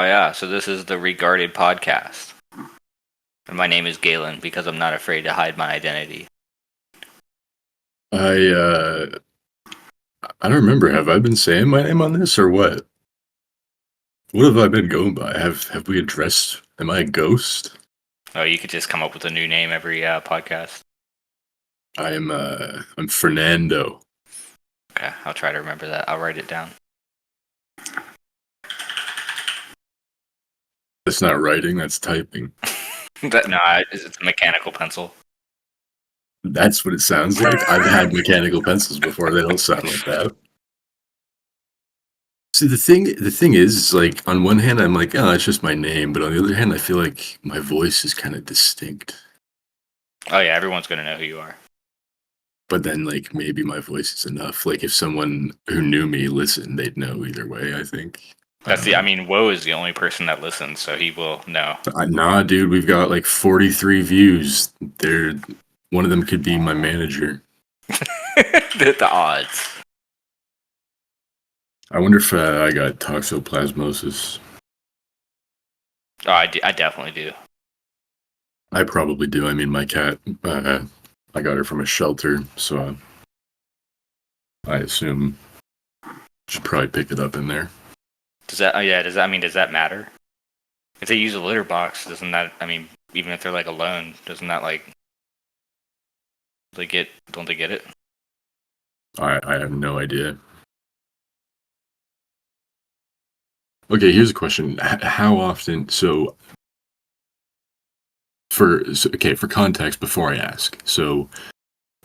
yeah, so this is the Regarded Podcast. And my name is Galen because I'm not afraid to hide my identity. I don't remember. Have I been saying my name on this or what? What have I been going by? Have we addressed? Am I a ghost? Oh, you could just come up with a new name every podcast. I'm Fernando. Okay, I'll try to remember that. I'll write it down. That's not writing. That's typing. No, it's a mechanical pencil. That's what it sounds like. I've had mechanical pencils before. They don't sound like that. See, the thing is, like, on one hand, I'm like, oh, it's just my name, but on the other hand, I feel like my voice is kind of distinct. Oh yeah, everyone's gonna know who you are. But then, like, maybe my voice is enough. Like, if someone who knew me listened, they'd know either way, I think. Woe is the only person that listens, so he will know. Nah, dude, we've got like 43 views. One of them could be my manager. The odds. I wonder if I got toxoplasmosis. Oh, I definitely do. I probably do. I mean, my cat, I got her from a shelter, so I assume should probably pick it up in there. Does that matter? If they use a litter box, doesn't that, even if they're like alone, doesn't that like, don't they get it? I have no idea. Okay, here's a question. How often, for context before I ask. So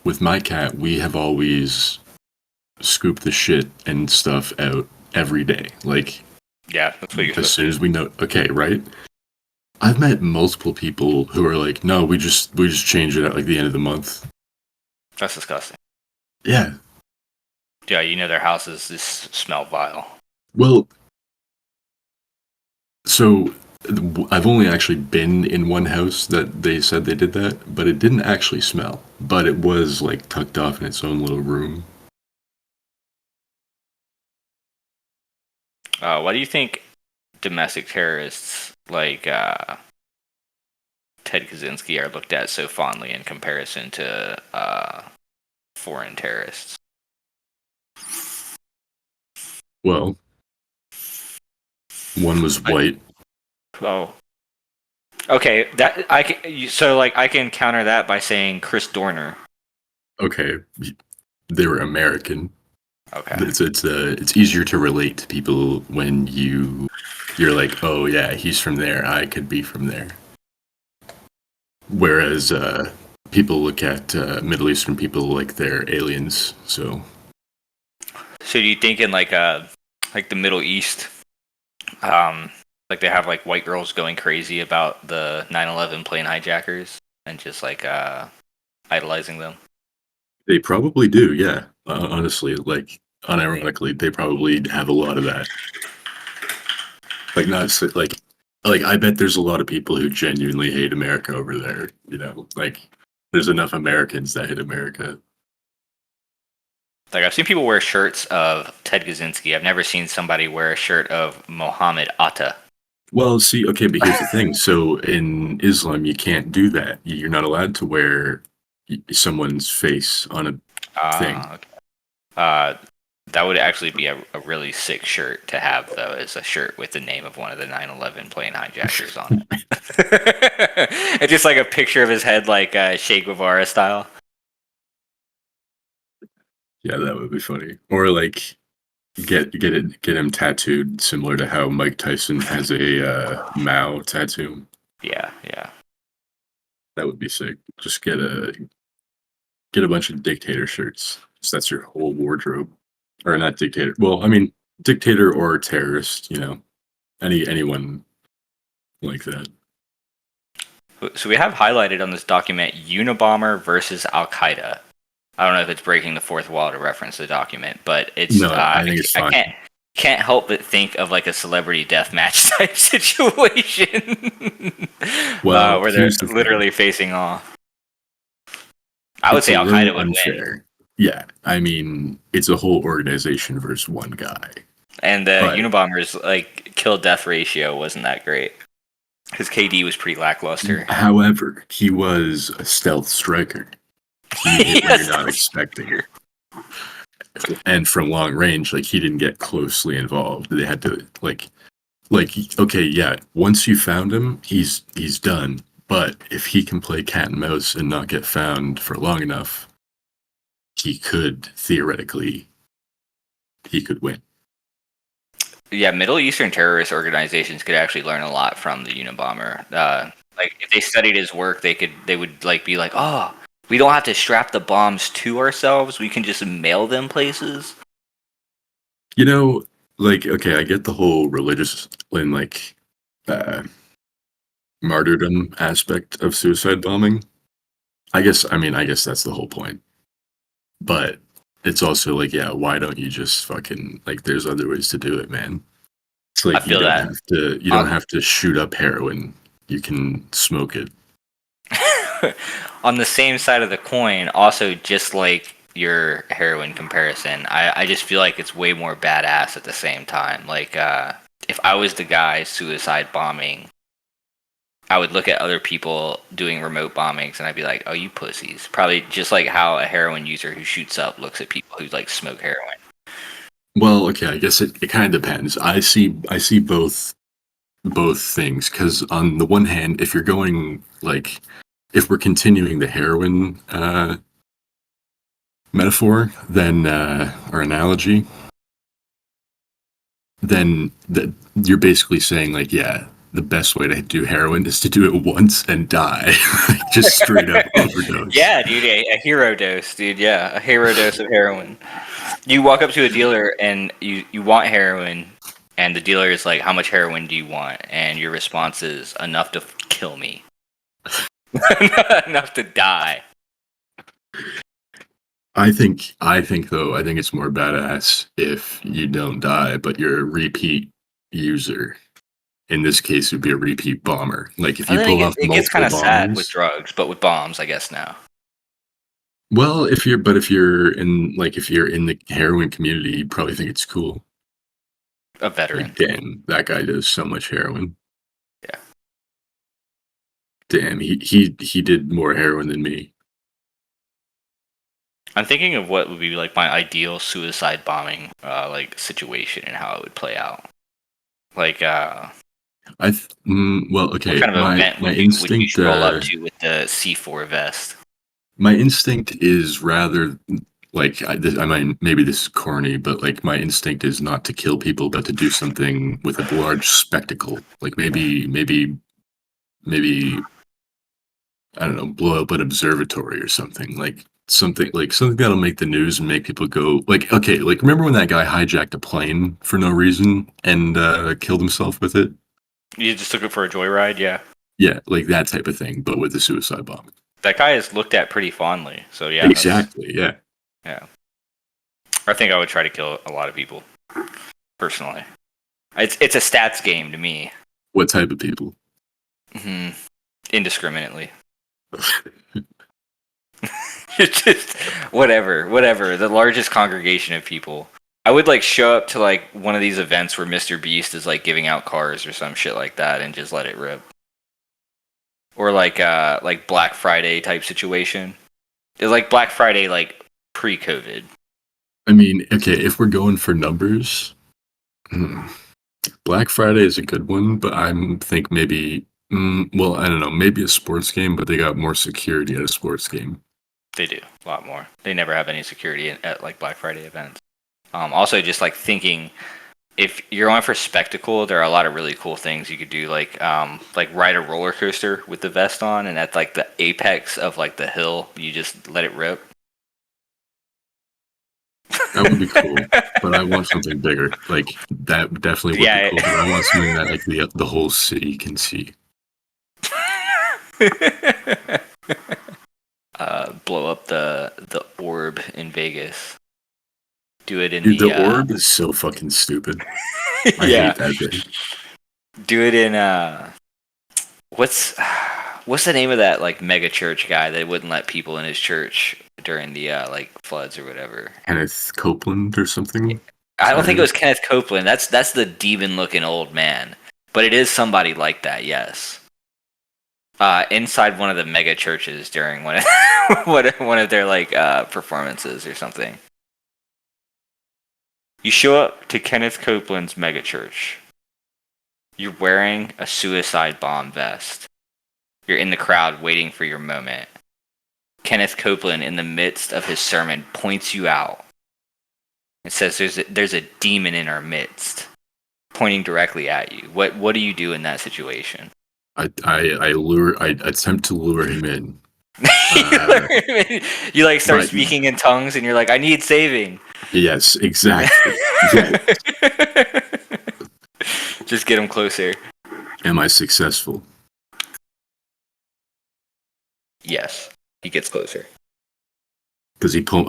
with my cat, we have always scooped the shit and stuff out every day. Like, yeah, that's what you're as soon as we know. Okay, right? I've met multiple people who are like, no, we just change it at like the end of the month. That's disgusting. Yeah. Yeah, their houses just smell vile. Well, so I've only actually been in one house that they said they did that, but it didn't actually smell. But it was like tucked off in its own little room. Why do you think domestic terrorists like Ted Kaczynski are looked at so fondly in comparison to foreign terrorists? Well, one was white. Oh, okay. That I can counter that by saying Chris Dorner. Okay, they were American. Okay, it's easier to relate to people when you're like, oh yeah, he's from there. I could be from there. Whereas people look at Middle Eastern people like they're aliens. So do you think in like the Middle East, like they have like white girls going crazy about the 9/11 plane hijackers and just like idolizing them? They probably do, yeah. Honestly, like unironically, they probably have a lot of that. Like not like I bet there's a lot of people who genuinely hate America over there. Like there's enough Americans that hate America. Like I've seen people wear shirts of Ted Kaczynski. I've never seen somebody wear a shirt of Mohammed Atta. Well, see, okay, but here's the thing. So in Islam, you can't do that. You're not allowed to wear someone's face on a thing. Okay. That would actually be a really sick shirt to have, though, is a shirt with the name of one of the 9/11 plane hijackers on it. It's just like a picture of his head, like Che Guevara style. Yeah, that would be funny. Or like get him tattooed similar to how Mike Tyson has a Mao tattoo. Yeah. That would be sick. Just get a bunch of dictator shirts. So that's your whole wardrobe. Or not dictator. Well, I mean, dictator or terrorist, anyone like that. So we have highlighted on this document Unabomber versus Al Qaeda. I don't know if it's breaking the fourth wall to reference the document, but it's. No, I think it's fine. I can't help but think of like a celebrity deathmatch type situation, where they're literally facing off. I would say Al Qaeda would win. Yeah, it's a whole organization versus one guy. And the Unabombers kill death ratio wasn't that great. His KD was pretty lackluster. However, he was a stealth striker. He hit when Yes, you're not expecting. And from long range, like, he didn't get closely involved. They had to like okay, yeah. Once you found him, he's done. But if he can play cat and mouse and not get found for long enough, he could theoretically win. Yeah, Middle Eastern terrorist organizations could actually learn a lot from the Unabomber. Like if they studied his work, they would like be like, oh, we don't have to strap the bombs to ourselves. We can just mail them places. You know, like, okay, I get the whole religious and like martyrdom aspect of suicide bombing. I guess that's the whole point. But it's also like, yeah, why don't you just fucking, like, there's other ways to do it, man. It's I like feel that. you don't have to shoot up heroin. You can smoke it. On the same side of the coin, also just like your heroin comparison, I just feel like it's way more badass at the same time. Like if I was the guy suicide bombing, I would look at other people doing remote bombings and I'd be like, oh, you pussies. Probably just like how a heroin user who shoots up looks at people who like smoke heroin. Well, okay, I guess it kind of depends. I see both things, because on the one hand, if you're going like, if we're continuing the heroin metaphor, then or analogy, then you're basically saying like, yeah, the best way to do heroin is to do it once and die. Just straight up overdose. Yeah, dude, a hero dose, dude. Yeah, a hero dose of heroin. You walk up to a dealer and you want heroin, and the dealer is like, how much heroin do you want? And your response is, enough to kill me. Enough to die. I think though, I think it's more badass if you don't die, but you're a repeat user. In this case, it would be a repeat bomber. Like if you pull off it gets kind multiple of sad with bombs. drugs, but with bombs, I guess now. Well, if you're in the heroin community, you probably think it's cool. A veteran. Like, damn, that guy does so much heroin. Yeah. Damn, he did more heroin than me. I'm thinking of what would be like my ideal suicide bombing like situation and how it would play out. Like well, okay. what kind of event my would you instinct roll up to with the C4 vest? my instinct is rather like, I mean, maybe this is corny, but like my instinct is not to kill people, but to do something with a large spectacle. Like maybe I don't know, blow up an observatory or something. Like something that'll make the news and make people go like, okay, like remember when that guy hijacked a plane for no reason and killed himself with it? You just took it for a joyride, yeah. Yeah, like that type of thing, but with a suicide bomb. That guy is looked at pretty fondly, so yeah. Exactly, yeah. Yeah. I think I would try to kill a lot of people, personally. It's a stats game to me. What type of people? Mm-hmm. Indiscriminately. It's just whatever. The largest congregation of people. I would like show up to like one of these events where Mr. Beast is like giving out cars or some shit like that and just let it rip. Or like Black Friday type situation. It's like Black Friday like pre-COVID. I mean, okay, if we're going for numbers, Black Friday is a good one, but I think maybe, well, I don't know, maybe a sports game, but they got more security at a sports game. They do a lot more. They never have any security at like Black Friday events. Also, just like thinking, if you're going for spectacle, there are a lot of really cool things you could do, like ride a roller coaster with the vest on, and at like the apex of like the hill, you just let it rip. That would be cool, but I want something bigger. Like that definitely would be cool. But I want something that like the whole city can see. Blow up the orb in Vegas. Do it in Dude, the orb is so fucking stupid. I hate that thing. Do it in what's the name of that like mega church guy that wouldn't let people in his church during the like floods or whatever? Kenneth Copeland or something. I don't think it was Kenneth Copeland. That's the demon-looking old man, but it is somebody like that. Yes. Inside one of the mega churches during one of one of their like performances or something. You show up to Kenneth Copeland's mega church. You're wearing a suicide bomb vest. You're in the crowd waiting for your moment. Kenneth Copeland, in the midst of his sermon, points you out. It says, "There's a demon in our midst," pointing directly at you. What do you do in that situation? I attempt to lure him in. You like start speaking in tongues, and you're like, "I need saving." Yes, exactly. Yes. Just get him closer. Am I successful? Yes, he gets closer. Does he pull?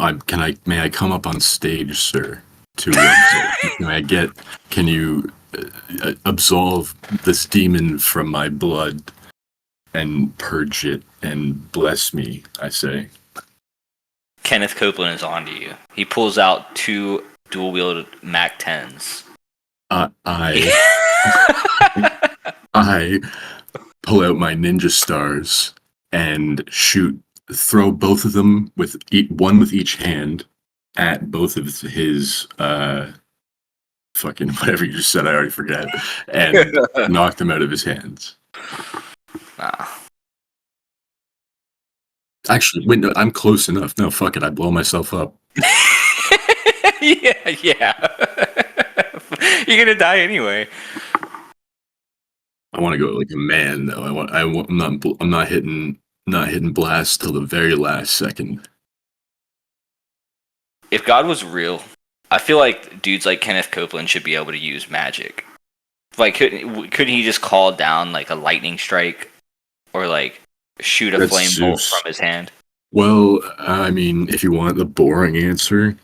May I come up on stage, sir? To can you absolve this demon from my blood and purge it and bless me? I say. Kenneth Copeland is on to you. He pulls out 2 dual-wielded Mac 10s. I pull out my ninja stars and throw both of them with one with each hand at both of his fucking whatever you just said. I already forget, and knock them out of his hands. Actually, wait, no, I'm close enough. No, fuck it, I blow myself up. yeah. You're gonna die anyway. I want to go like a man, though. I'm not hitting blast till the very last second. If God was real, I feel like dudes like Kenneth Copeland should be able to use magic. Like, couldn't he just call down like a lightning strike, or like shoot a flame bolt from his hand? Well, I mean, if you want the boring answer,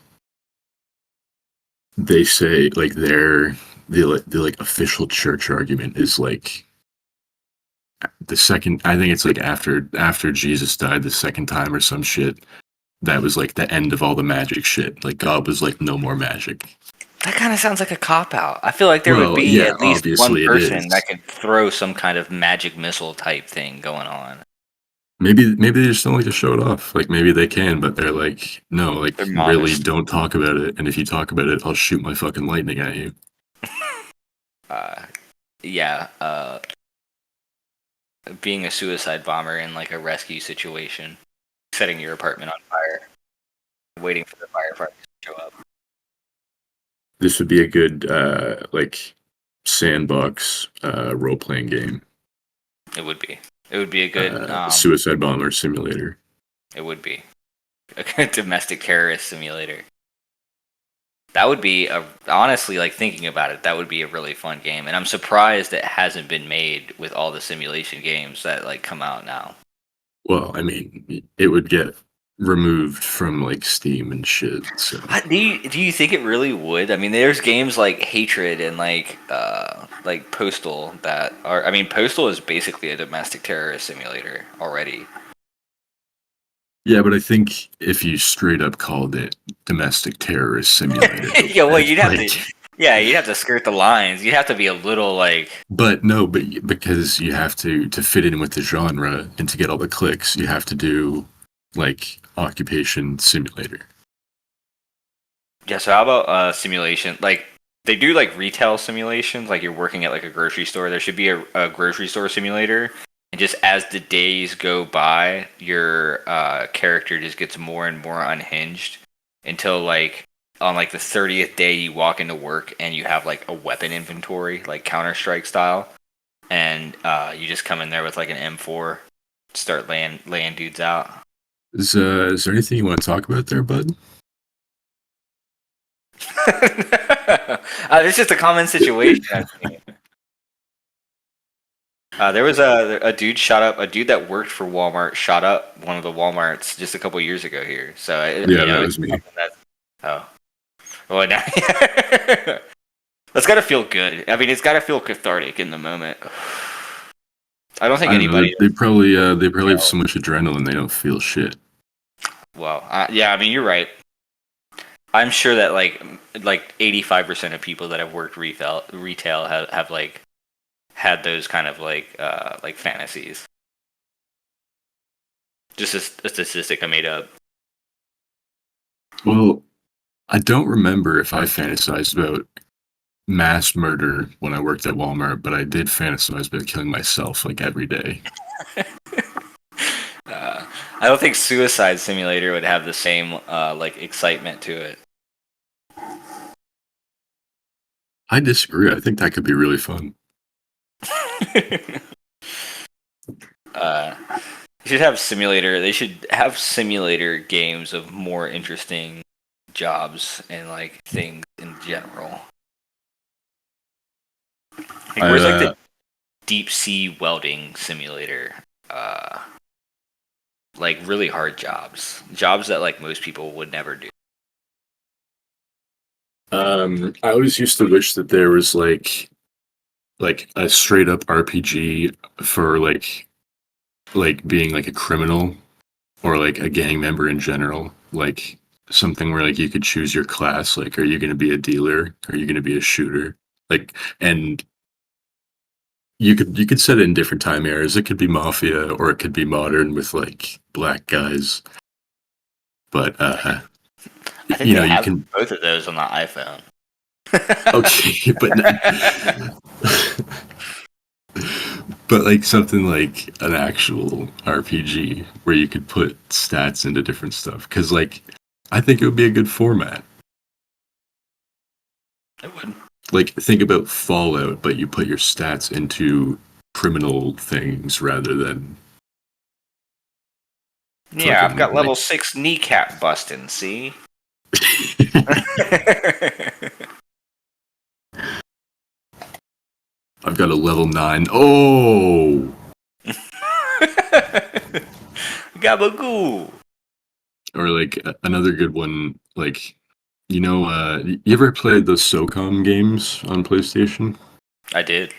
they say like the like official church argument is like the second. I think it's like after Jesus died the second time or some shit. That was like the end of all the magic shit. Like God was like, no more magic. That kind of sounds like a cop out. I feel like there would be at least one person that could throw some kind of magic missile type thing going on. Maybe they just don't like to show it off. Like maybe they can, but they're like, no, like really don't talk about it. And if you talk about it, I'll shoot my fucking lightning at you. Being a suicide bomber in like a rescue situation, setting your apartment on fire, waiting for the firefighters to show up. This would be a good like sandbox role playing game. It would be. It would be a good suicide bomber simulator. It would be a good domestic terrorist simulator. That would be honestly, like thinking about it, that would be a really fun game, and I'm surprised it hasn't been made with all the simulation games that like come out now. Well, I mean, it would get removed from like Steam and shit. So do you think it really would? I mean, there's games like Hatred and like Postal that are. I mean, Postal is basically a domestic terrorist simulator already. Yeah, but I think if you straight up called it domestic terrorist simulator, yeah, well, you'd have you'd have to skirt the lines. You'd have to be a little like. But because you have to fit in with the genre and to get all the clicks, you have to do like occupation simulator. Yeah, so how about simulation? Like they do like retail simulations, like you're working at like a grocery store. There should be a grocery store simulator. And just as the days go by, your character just gets more and more unhinged until like on like the 30th day you walk into work and you have like a weapon inventory, like Counter-Strike style, and you just come in there with like an M4, start laying dudes out. Is there anything you want to talk about there, bud? It's just a common situation I've seen. There was a dude that worked for Walmart shot up one of the Walmarts just a couple years ago here. So that was me. Well, now, that's gotta feel good. I mean, it's gotta feel cathartic in the moment. I don't think anybody. They probably have so much adrenaline they don't feel shit. Well, yeah, I mean, you're right. I'm sure that like 85% of people that have worked retail have like had those kind of like fantasies. Just a statistic I made up. Well, I don't remember if I fantasized about mass murder when I worked at Walmart, but I did fantasize about killing myself like every day. I don't think Suicide Simulator would have the same like excitement to it. I disagree. I think that could be really fun. uh, they should have simulator. They should have simulator games of more interesting jobs and like things in general. Like, where's like the deep sea welding simulator? Like really hard jobs that like most people would never do. I always used to wish that there was like a straight up RPG for like being like a criminal or like a gang member in general. Like something where like you could choose your class. Like, are you going to be a dealer? Are you going to be a shooter? Like, and you could set it in different time eras. It could be mafia or it could be modern with like black guys. But I think you know, they you have can both of those on the iPhone. okay, but like something like an actual RPG where you could put stats into different stuff. Because like I think it would be a good format. It would. Like think about Fallout, but you put your stats into criminal things rather than Yeah, I've fucking got like level 6 kneecap busting, see? I've got a level 9. Oh, Gabagoo! or like another good one. Like you ever played those SOCOM games on PlayStation? I did.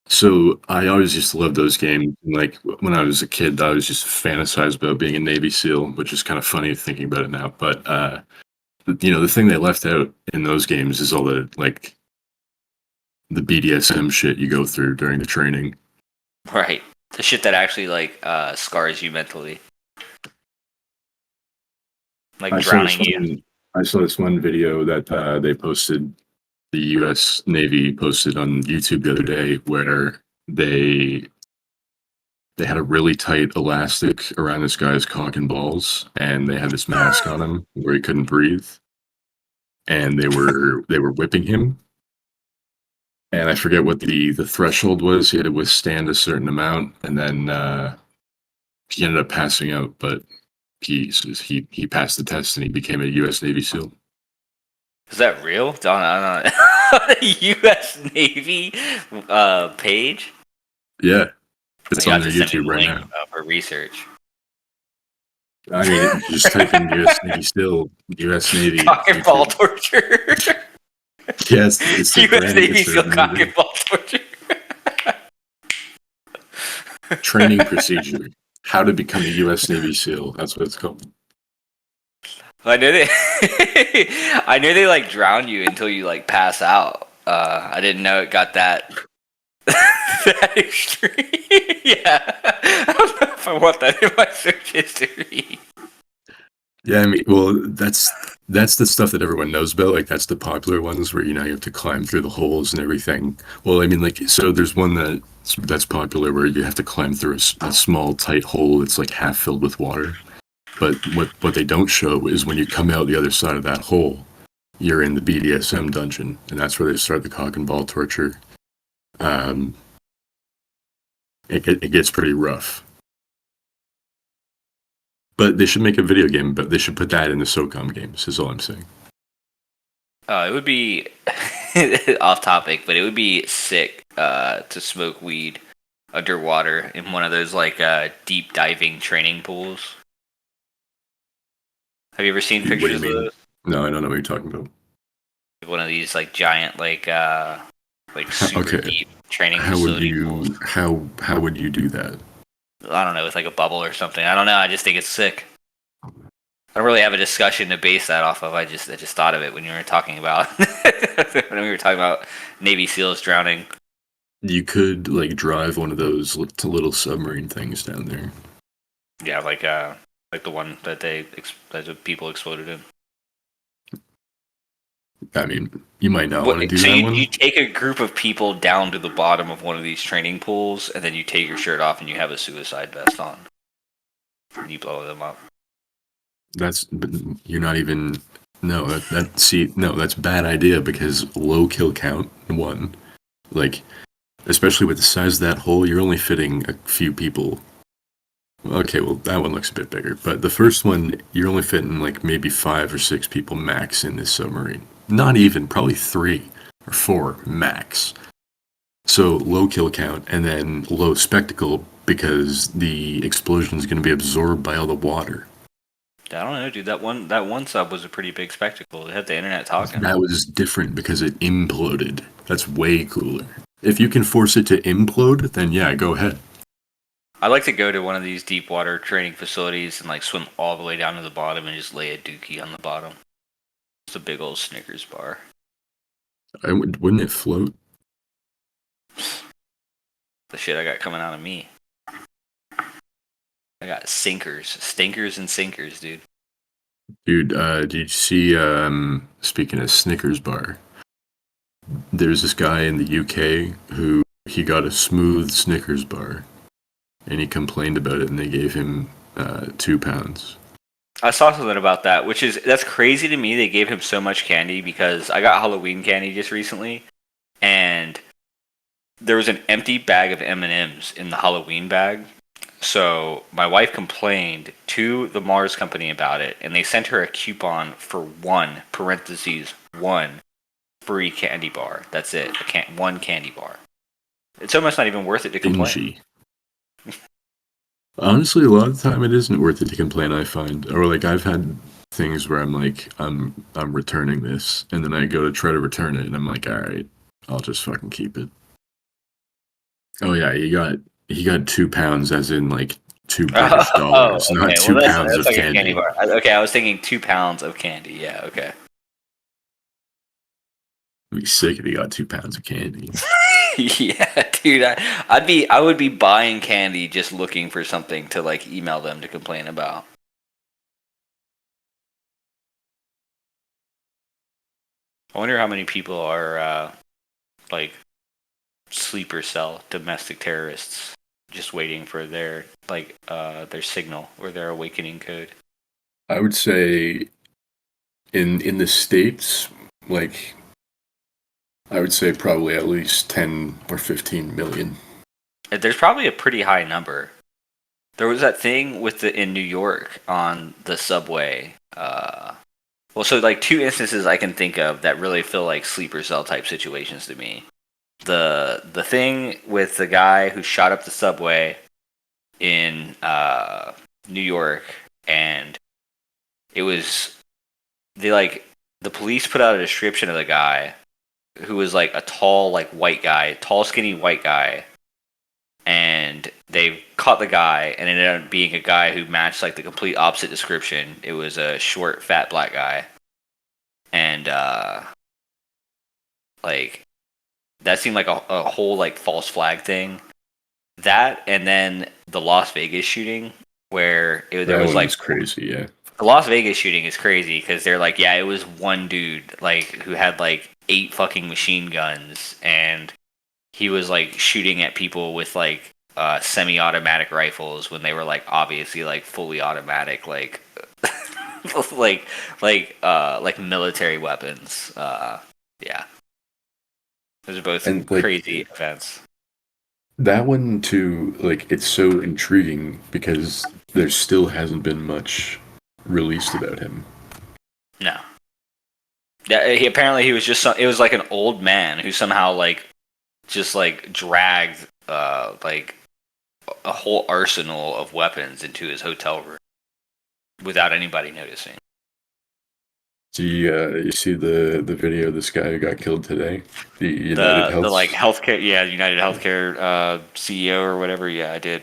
So I always used to love those games. Like when I was a kid, I was just fantasized about being a Navy SEAL, which is kind of funny thinking about it now. But the thing they left out in those games is all the like the BDSM shit you go through during the training. Right. The shit that actually like scars you mentally. Like I saw drowning you. I saw this one video that they posted. The U.S. Navy posted on YouTube the other day where they had a really tight elastic around this guy's cock and balls, and they had this mask on him where he couldn't breathe, and they were whipping him. And I forget what the threshold was. He had to withstand a certain amount, and then he ended up passing out. But he passed the test, and he became a U.S. Navy SEAL. Is that real? On the U.S. Navy page? Yeah, it's You on have their to send me YouTube the right link now. for research. I mean, just type in U.S. Navy SEAL, U.S. Navy. Cock and ball YouTube. torture. Yes, it's the U.S. brand. Navy It's SEAL their cock name. and ball torture. Training procedure. How to become a U.S. Navy SEAL. That's what it's called. I know they. I know they like drown you until you like pass out. I didn't know it got that that extreme. Yeah, I don't know if I want that in my search history. Yeah, I mean, well, that's the stuff that everyone knows about. Like, that's the popular ones where you have to climb through the holes and everything. Well, I mean, like, so there's one that's popular where you have to climb through a small, tight hole that's like half filled with water. But what they don't show is when you come out the other side of that hole, you're in the BDSM dungeon, and that's where they start the cock and ball torture. Um, it gets pretty rough. But they should make a video game, but they should put that in the SOCOM games, is all I'm saying. It would be off topic, but it would be sick to smoke weed underwater in one of those like deep diving training pools. Have you ever seen What do you pictures of mean? those? No, I don't know what you're talking about. One of these like giant like super Okay. deep training How would facility you pools. how would you do that? I don't know, with like a bubble or something. I don't know. I just think it's sick. I don't really have a discussion to base that off of. I just thought of it when you were talking about when we were talking about Navy SEALs drowning. You could like drive one of those little submarine things down there. Yeah, like the one that that the people exploded in. I mean, you might not want to do So that you one. take a group of people down to the bottom of one of these training pools, and then you take your shirt off and you have a suicide vest on, and you blow them up. But you're not even. No, that's bad idea because low kill count one. Like, especially with the size of that hole, you're only fitting a few people. Okay, well that one looks a bit bigger, but the first one you're only fitting like maybe 5 or 6 people max in this submarine. Not even, probably 3 or 4 max. So low kill count and then low spectacle because the explosion is going to be absorbed by all the water. I don't know, dude. That one sub was a pretty big spectacle. It had the internet talking. That was different because it imploded. That's way cooler. If you can force it to implode, then yeah, go ahead. I'd like to go to one of these deep water training facilities and like swim all the way down to the bottom and just lay a dookie on the bottom. It's a big old Snickers bar. Wouldn't it float? The shit I got coming out of me. I got stinkers and sinkers, dude. Dude, did you see, speaking of Snickers bar, there's this guy in the UK who he got a smooth Snickers bar and he complained about it and they gave him £2. I saw something about that, that's crazy to me. They gave him so much candy because I got Halloween candy just recently, and there was an empty bag of M&Ms in the Halloween bag. So my wife complained to the Mars company about it, and they sent her a coupon for one free candy bar. That's it, one candy bar. It's almost not even worth it to complain. Stingy. Honestly, a lot of the time it isn't worth it to complain, I find. Or like I've had things where I'm like, I'm returning this, and then I go to try to return it, and I'm like, all right, I'll just fucking keep it. Oh yeah, he got £2, as in like $2 British, not 2 pounds of like candy. A candy bar. Okay, I was thinking 2 pounds of candy. Yeah, okay. I'd be sick if he got 2 pounds of candy. Yeah, dude, I would be buying candy just looking for something to like email them to complain about. I wonder how many people are like sleeper cell domestic terrorists just waiting for their signal or their awakening code. I would say in the States, like I would say probably at least 10 or 15 million. There's probably a pretty high number. There was that thing in New York on the subway. So like 2 instances I can think of that really feel like sleeper cell type situations to me. The thing with the guy who shot up the subway in New York, and it was the police put out a description of the guy who was like a tall skinny white guy, and they caught the guy, and it ended up being a guy who matched like the complete opposite description. It was a short, fat black guy, and like that seemed like a whole like false flag thing. That, and then the Las Vegas shooting where there was like crazy, yeah. The Las Vegas shooting is crazy because they're like, yeah, it was one dude like who had like 8 fucking machine guns, and he was like shooting at people with like semi-automatic rifles when they were like obviously like fully automatic, like like military weapons. Yeah, those are both crazy events. That one too, like it's so intriguing because there still hasn't been much released about him. No. Yeah, he was just it was like an old man who somehow like just like dragged like a whole arsenal of weapons into his hotel room without anybody noticing. Do you see the video of this guy who got killed today? The United Health, the like healthcare, yeah, United Healthcare CEO or whatever. Yeah, I did.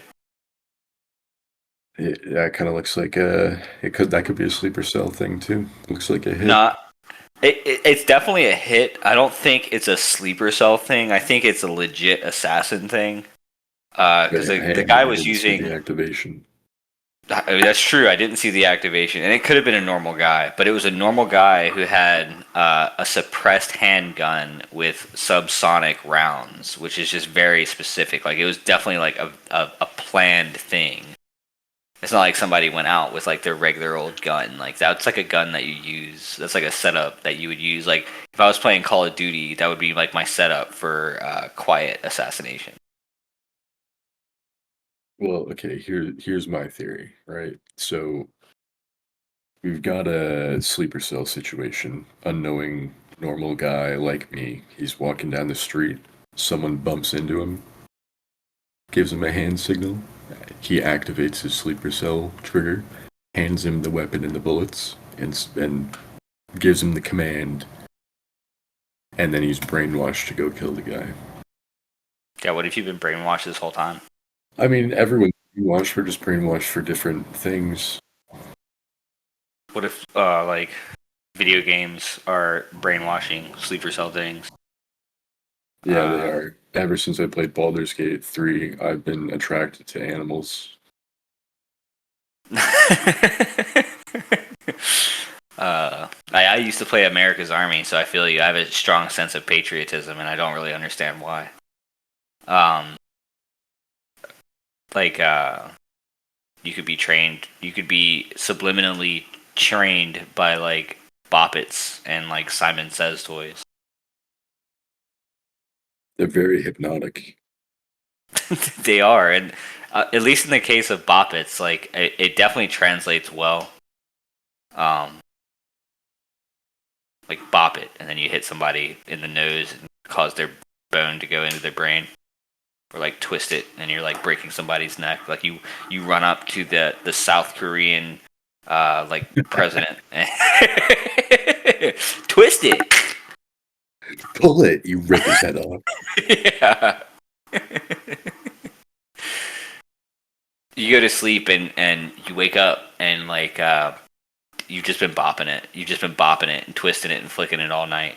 That kind of looks like that could be a sleeper cell thing too. Looks like a hit. Not. It's definitely a hit. I don't think it's a sleeper cell thing. I think it's a legit assassin thing. Because the I guy was didn't see the using. activation. I mean, that's true. I didn't see the activation, and it could have been a normal guy, but it was a normal guy who had a suppressed handgun with subsonic rounds, which is just very specific. Like it was definitely like a planned thing. It's not like somebody went out with like their regular old gun. Like that's like a gun that you use. That's like a setup that you would use. Like if I was playing Call of Duty, that would be like my setup for quiet assassination. Well, okay, here's my theory, right? So we've got a sleeper cell situation. Unknowing normal guy like me. He's walking down the street. Someone bumps into him, gives him a hand signal. He activates his sleeper cell trigger, hands him the weapon and the bullets, and gives him the command. And then he's brainwashed to go kill the guy. Yeah, what if you've been brainwashed this whole time? I mean, everyone's brainwashed. We're just brainwashed for different things. What if like video games are brainwashing sleeper cell things? Yeah, they are. Ever since I played Baldur's Gate 3, I've been attracted to animals. I used to play America's Army, so I feel you. I have a strong sense of patriotism, and I don't really understand why. Um, like you could be trained. You could be subliminally trained by like Boppets and like Simon Says toys. They're very hypnotic. They are, and at least in the case of Boppets, like it definitely translates well. Um, like bop it, and then you hit somebody in the nose and cause their bone to go into their brain, or like twist it, and you're like breaking somebody's neck. Like you run up to the South Korean like president, and twist it. Pull it, you rip his head off. Yeah. You go to sleep and you wake up and like you've just been bopping it. You've just been bopping it and twisting it and flicking it all night.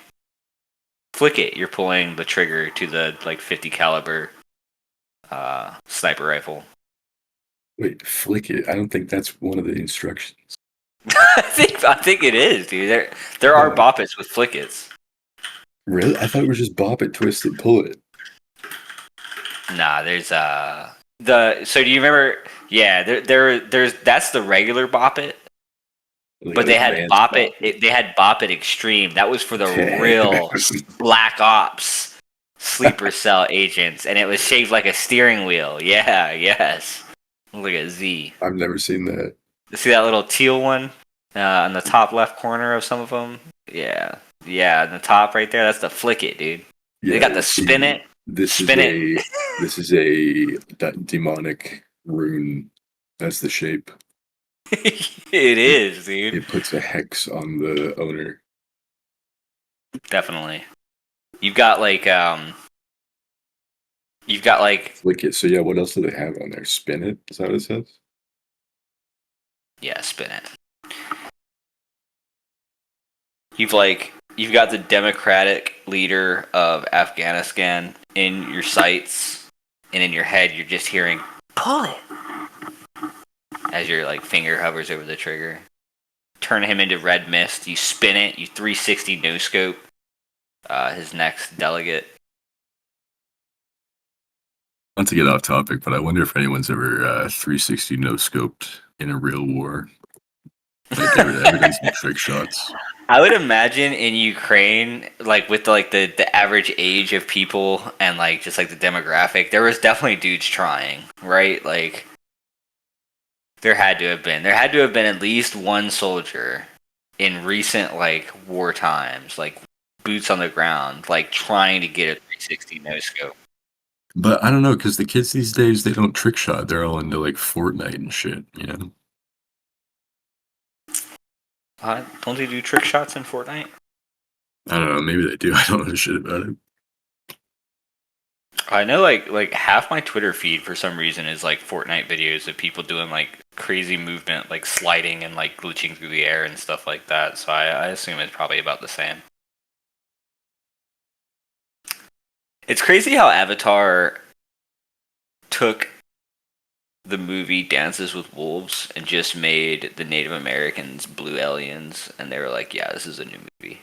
Flick it. You're pulling the trigger to the like 50 caliber sniper rifle. Wait, flick it. I don't think that's one of the instructions. I think it is, dude. There are boppets with flickets. Really? I thought it was just bop it, twist it, pull it. Nah, there's so do you remember? Yeah, there's that's the regular bop it. Like But an they had advanced Bop It. They had Bop It Extreme. That was for the real Black Ops sleeper cell agents, and it was shaped like a steering wheel. Yeah, yes. Look at Z. I've never seen that. See that little teal one on the top left corner of some of them? Yeah, yeah. In the top right there, that's the flick it, dude. Yeah, They got the spin it. This Spin is it. this is a demonic rune. That's the shape. It is, dude. It puts a hex on the owner. Definitely. You've got like You've got like Flick it. So yeah, what else do they have on there? Spin it? Is that what it says? yeah, spin it. You've got the democratic leader of Afghanistan in your sights, and in your head you're just hearing pull it as your like finger hovers over the trigger. Turn him into red mist. You spin it. You 360 no scope. His next delegate. Not to get off topic, but I wonder if anyone's ever 360 no scoped in a real war. Like ever done some trick shots. I would imagine in Ukraine, like with the average age of people and like just like the demographic, there was definitely dudes trying, right? Like there had to have been at least one soldier in recent like war times, like boots on the ground, like trying to get a 360 no scope. But I don't know, because the kids these days, they don't trick shot. They're all into like Fortnite and shit, you know? Don't they do trick shots in Fortnite? I don't know, maybe they do. I don't know shit about it. I know like half my Twitter feed for some reason is like Fortnite videos of people doing like crazy movement, like sliding and like glitching through the air and stuff like that. So I assume it's probably about the same. It's crazy how Avatar took the movie Dances with Wolves and just made the Native Americans blue aliens, and they were like, "Yeah, this is a new movie."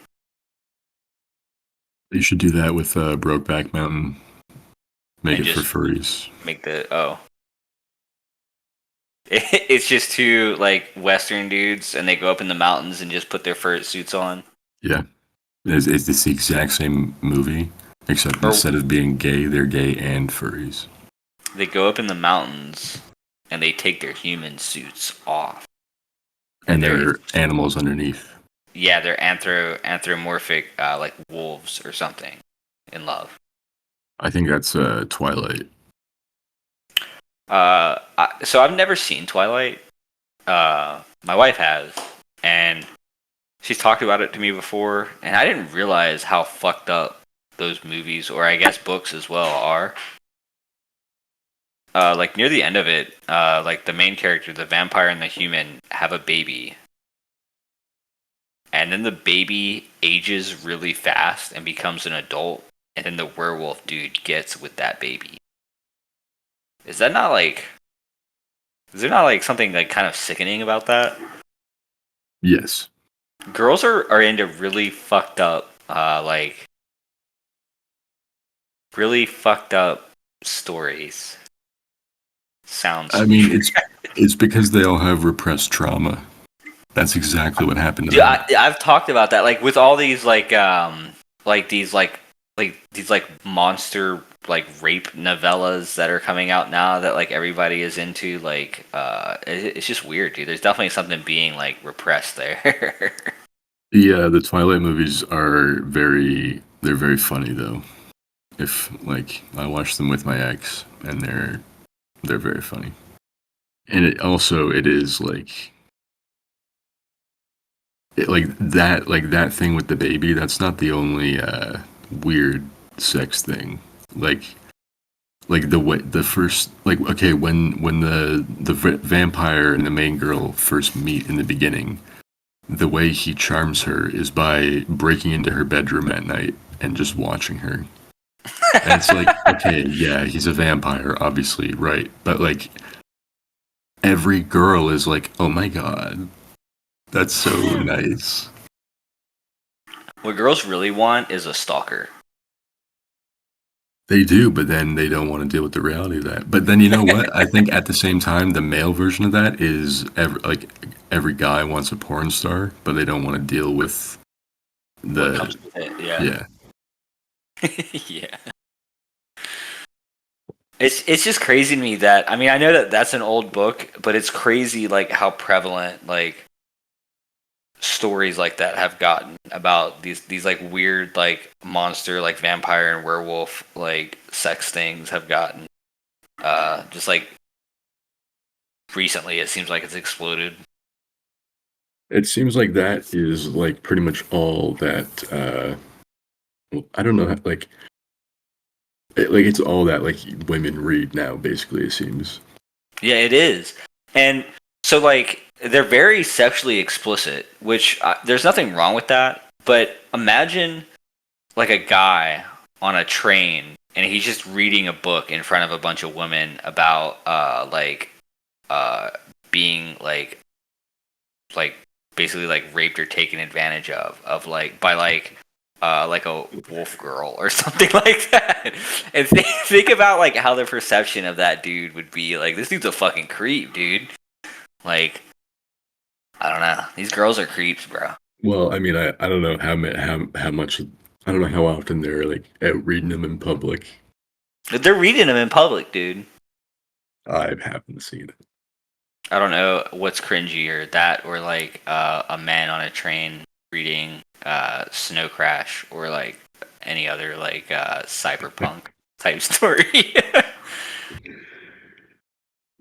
You should do that with Brokeback Mountain. Make And it for just furries. make it's just two like Western dudes, and they go up in the mountains and just put their fur suits on. Yeah. It's the exact same movie, except Or instead of being gay, they're gay and furries. they go up in the mountains and they take their human suits off. And they're animals underneath. Yeah, they're anthropomorphic, like wolves or something, in love. I think that's Twilight. So I've never seen Twilight. My wife has, and she's talked about it to me before, and I didn't realize how fucked up those movies, or I guess books as well, are. Like near the end of it, like the main character, the vampire and the human, have a baby, and then the baby ages really fast and becomes an adult, and then the werewolf dude gets with that baby. Is that not like? Is there not like something like kind of sickening about that? Yes. Girls are into really fucked up, like really fucked up stories. Sounds. I mean, it's because they all have repressed trauma. That's exactly what happened to Dude, them. I've talked about that, like with all these like these these like monster like rape novellas that are coming out now that like everybody is into. Like, it's just weird, dude. There's definitely something being like repressed there. The Twilight movies are they're very funny though. If like I watch them with my ex, and they're very funny. And it is like like that thing with the baby. That's not the only weird sex thing. Like the way the first like okay when the vampire and the main girl first meet in the beginning, the way he charms her is by breaking into her bedroom at night and just watching her. And it's like, okay, yeah, he's a vampire, obviously, right? But like every girl is like, oh my god, that's so nice. What girls really want is a stalker. They do, but then they don't want to deal with the reality of that. But then you know what? I think at the same time, the male version of that is every guy wants a porn star, but they don't want to deal with What comes with it? Yeah. yeah. Yeah. It's just crazy to me that, I mean, I know that that's an old book, but it's crazy like how prevalent like stories like that have gotten about these like weird like monster like vampire and werewolf like sex things have gotten, just like recently it seems like it's exploded. It seems like that is like pretty much all that. I don't know, like it's all that like women read now. Basically, it seems. Yeah, it is. And so like they're very sexually explicit, which, there's nothing wrong with that, but imagine like a guy on a train and he's just reading a book in front of a bunch of women about uh being like basically like raped or taken advantage of like by like a wolf girl or something like that. And think about like how the perception of that dude would be. Like, this dude's a fucking creep, dude. Like, I don't know. These girls are creeps, bro. Well, I mean, I don't know how much. I don't know how often they're like out reading them in public. They're reading them in public, dude. I haven't seen it. I don't know what's cringier, that or like a man on a train reading Snow Crash, or like any other like cyberpunk type story.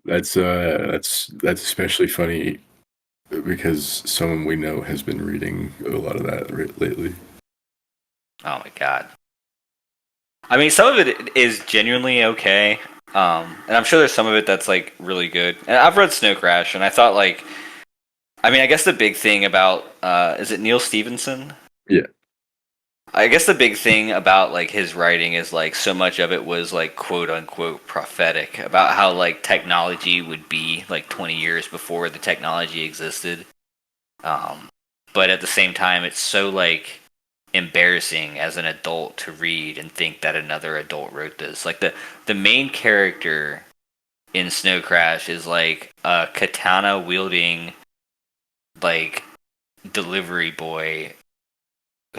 That's especially funny because someone we know has been reading a lot of that lately. Oh my god. I mean, some of it is genuinely okay, and I'm sure there's some of it that's like really good. And I've read Snow Crash, and I thought like, I mean, I guess the big thing about is it Neil Stevenson? Yeah. I guess the big thing about like his writing is like so much of it was like quote unquote prophetic about how like technology would be like 20 years before the technology existed. Um, but at the same time, it's so like embarrassing as an adult to read and think that another adult wrote this. Like the main character in Snow Crash is like a katana wielding like delivery boy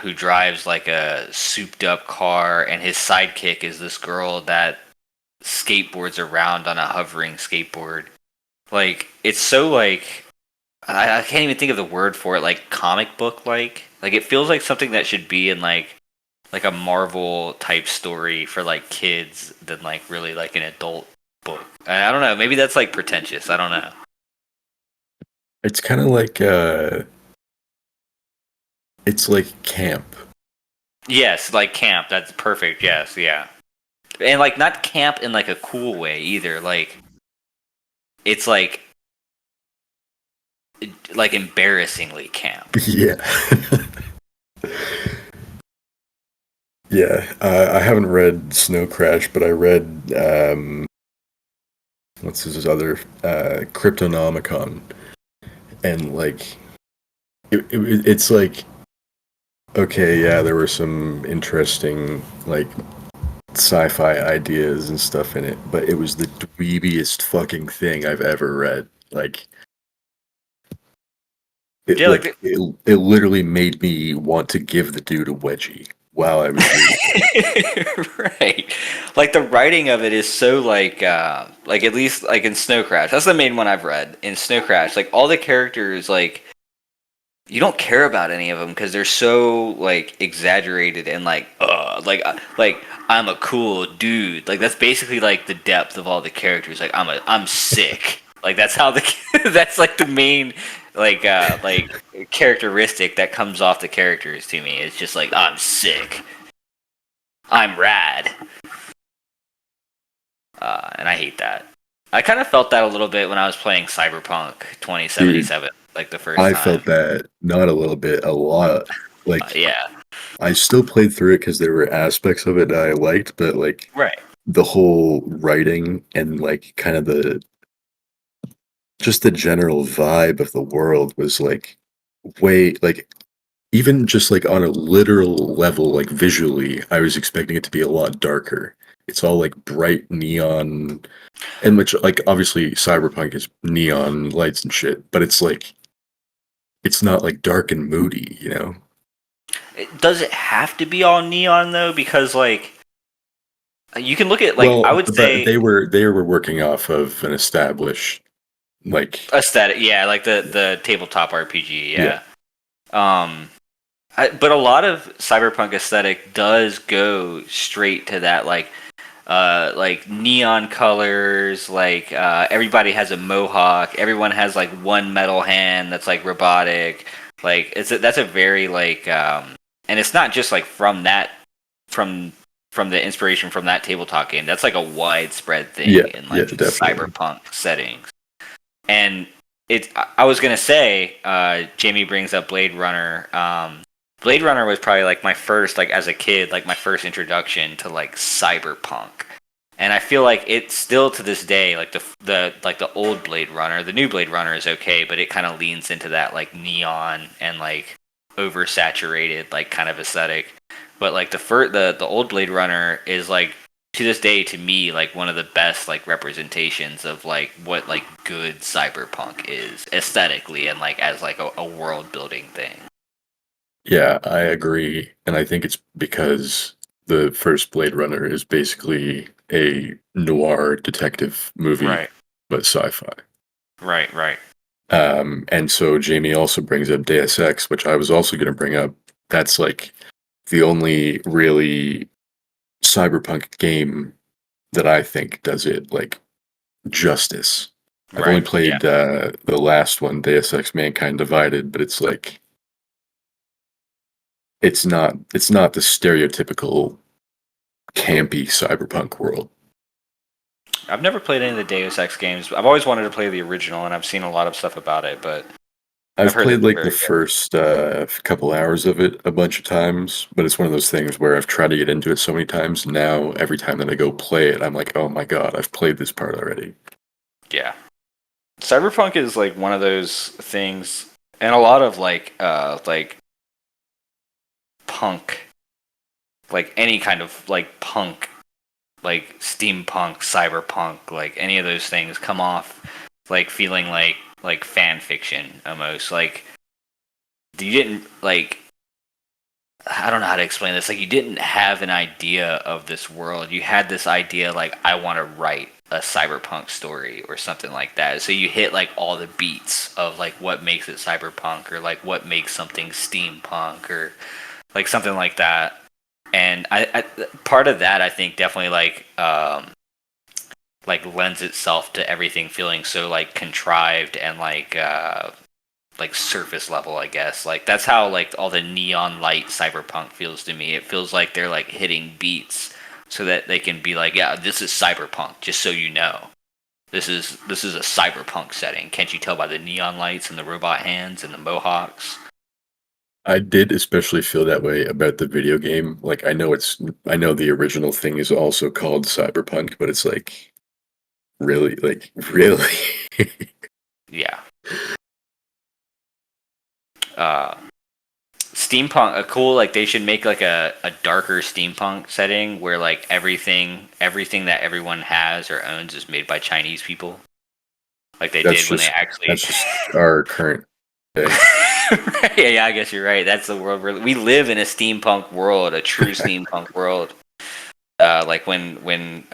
who drives like a souped up car, and his sidekick is this girl that skateboards around on a hovering skateboard. Like it's so like I can't even think of the word for it. Like comic book like. Like it feels like something that should be in like a Marvel type story for like kids than like really like an adult book. I don't know. Maybe that's like pretentious. I don't know. It's kind of like it's like camp. Yes, like camp. That's perfect. Yes, yeah. And like not camp in like a cool way either. It's like embarrassingly camp. Yeah. Yeah, I haven't read Snow Crash, but I read what's his other Cryptonomicon, and like it's like okay, yeah, there were some interesting like sci-fi ideas and stuff in it, but it was the dweebiest fucking thing I've ever read. Like it, Yeah, like like it literally made me want to give the dude a wedgie while I was reading. right. Like the writing of it is so like at least like in Snow Crash. That's the main one I've read. In Snow Crash, like all the characters like you don't care about any of them because they're so like exaggerated and like I'm a cool dude. Like that's basically like the depth of all the characters. Like I'm sick. Like that's how the that's like the main like characteristic that comes off the characters to me. It's just like I'm sick. I'm rad. And I hate that. I kind of felt that a little bit when I was playing Cyberpunk Dude, 2077, like the first I time. felt that not a little bit, a lot. Like Yeah, I still played through it because there were aspects of it that I liked, but like right. the whole writing and like kind of the just the general vibe of the world was like way like even just like on a literal level, like visually, I was expecting it to be a lot darker. It's all like bright neon, and which like obviously cyberpunk is neon lights and shit, but it's like it's not like dark and moody, you know? Does it have to be all neon though? Because like you can look at like I Well, would but say they were working off of an established like aesthetic. Yeah, like the tabletop RPG. yeah. Yeah. Um, but a lot of cyberpunk aesthetic does go straight to that like neon colors. Like everybody has a mohawk. Everyone has like one metal hand that's like robotic. Like that's a very and it's not just like from from the inspiration from that tabletop game. That's like a widespread thing Yeah, in yeah, like definitely. cyberpunk settings. And I was gonna say, Jamie brings up Blade Runner. Blade Runner was probably like my first, like as a kid, like my first introduction to like cyberpunk. And I feel like it's still to this day, like the old Blade Runner, the new Blade Runner is okay, but it kind of leans into that like neon and like oversaturated like kind of aesthetic. But like the old Blade Runner is like to this day to me like one of the best like representations of like what like good cyberpunk is aesthetically and like as like a world building thing. Yeah, I agree. And I think it's because the first Blade Runner is basically a noir detective movie, Right. but sci-fi. Right, right. And so Jamie also brings up Deus Ex, which I was also going to bring up. That's like the only really cyberpunk game that I think does it like justice. I've only Right. Yeah. played the last one, Deus Ex Mankind Divided, but it's like it's not the stereotypical campy cyberpunk world. I've never played any of the Deus Ex games. I've always wanted to play the original, and I've seen a lot of stuff about it, but I've I've heard that played they're like the very good. first couple hours of it a bunch of times, but it's one of those things where I've tried to get into it so many times. Now, every time that I go play it, I'm like, oh my god, I've played this part already. Yeah. Cyberpunk is like one of those things, and a lot of like punk, like any kind of like punk, like steampunk, cyberpunk, like any of those things come off like feeling like fan fiction almost. Like you didn't like, I don't know how to explain this. Like you didn't have an idea of this world. You had this idea like I want to write a cyberpunk story or something like that. So you hit like all the beats of like what makes it cyberpunk or like what makes something steampunk or like something like that. And I part of that I think definitely like lends itself to everything feeling so like contrived and like surface level, I guess. Like that's how like all the neon light cyberpunk feels to me. It feels like they're like hitting beats so that they can be like, yeah, this is cyberpunk, just so you know. This is a cyberpunk setting. Can't you tell by the neon lights and the robot hands and the mohawks? I did especially feel that way about the video game. Like I know the original thing is also called Cyberpunk, but it's like really. Yeah. Uh steampunk, a cool, like they should make like a darker steampunk setting where like everything that everyone has or owns is made by Chinese people. Like they That's did when they just actually that's just our current day. yeah, I guess you're right. That's the world we live in, a steampunk world, a true steampunk world. Like when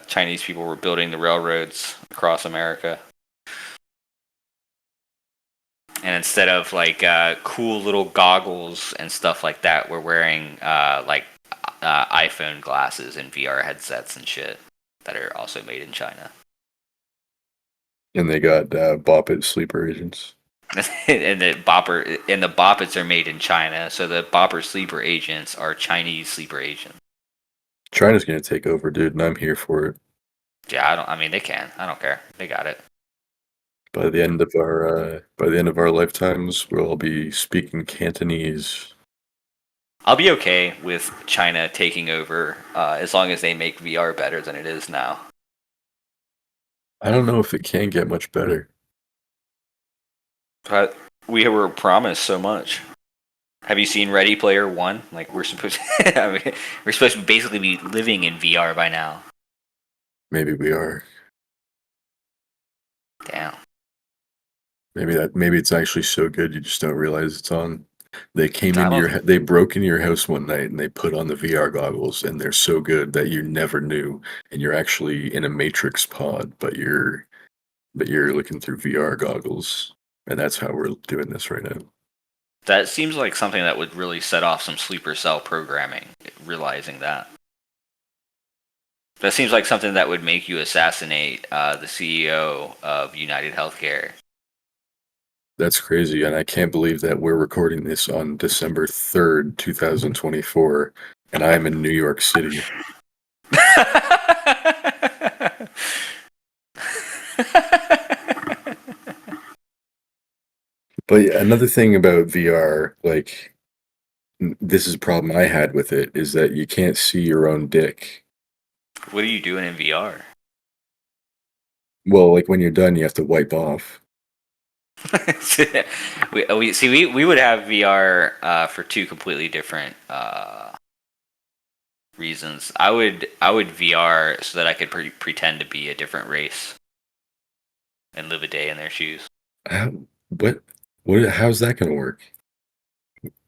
Chinese people were building the railroads across America, and instead of like cool little goggles and stuff like that, we're wearing iPhone glasses and VR headsets and shit that are also made in China. And they got Bop It sleeper agents. And the Boppets are made in China, so the Bopper sleeper agents are Chinese sleeper agents. China's gonna take over, dude, and I'm here for it. Yeah, I don't. I mean, they can. I don't care. They got it. By the end of our lifetimes, we'll all be speaking Cantonese. I'll be okay with China taking over as long as they make VR better than it is now. I don't know if it can get much better. But we were promised so much. Have you seen Ready Player One? Like we're supposed, I mean, we're supposed to basically be living in VR by now. Maybe we are. Damn. Maybe it's actually so good you just don't realize it's on. They came I into don't. they broke into your house one night and they put on the VR goggles and they're so good that you never knew and you're actually in a Matrix pod, but you're looking through VR goggles. And that's how we're doing this right now. That seems like something that would really set off some sleeper cell programming. Realizing that. That seems like something that would make you assassinate the CEO of United Healthcare. That's crazy. And I can't believe that we're recording this on December 3rd, 2024, and I'm in New York City. But yeah, another thing about VR, like this is a problem I had with it, is that you can't see your own dick. What are you doing in VR? Well, like when you're done, you have to wipe off. we would have VR for two completely different reasons. I would VR so that I could pretend to be a different race and live a day in their shoes. How, what? How's that gonna work?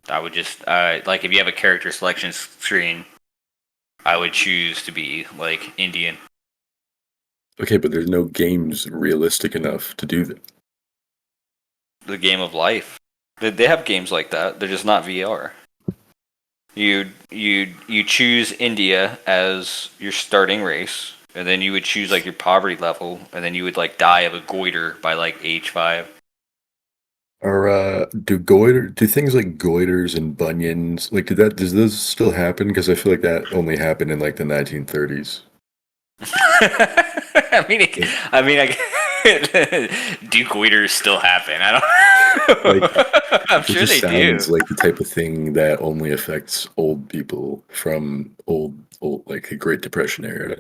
I would just like if you have a character selection screen, I would choose to be like Indian. Okay, but there's no games realistic enough to do that. The game of life. They have games like that. They're just not VR. You choose India as your starting race, and then you would choose like your poverty level, and then you would like die of a goiter by like age 5. Do things like goiters and bunions like does those still happen? Because I feel like that only happened in like the 1930s. I mean, Like, do goiters still happen? I like don't. I'm it sure just they do. sounds like the type of thing that only affects old people from old like the Great Depression era.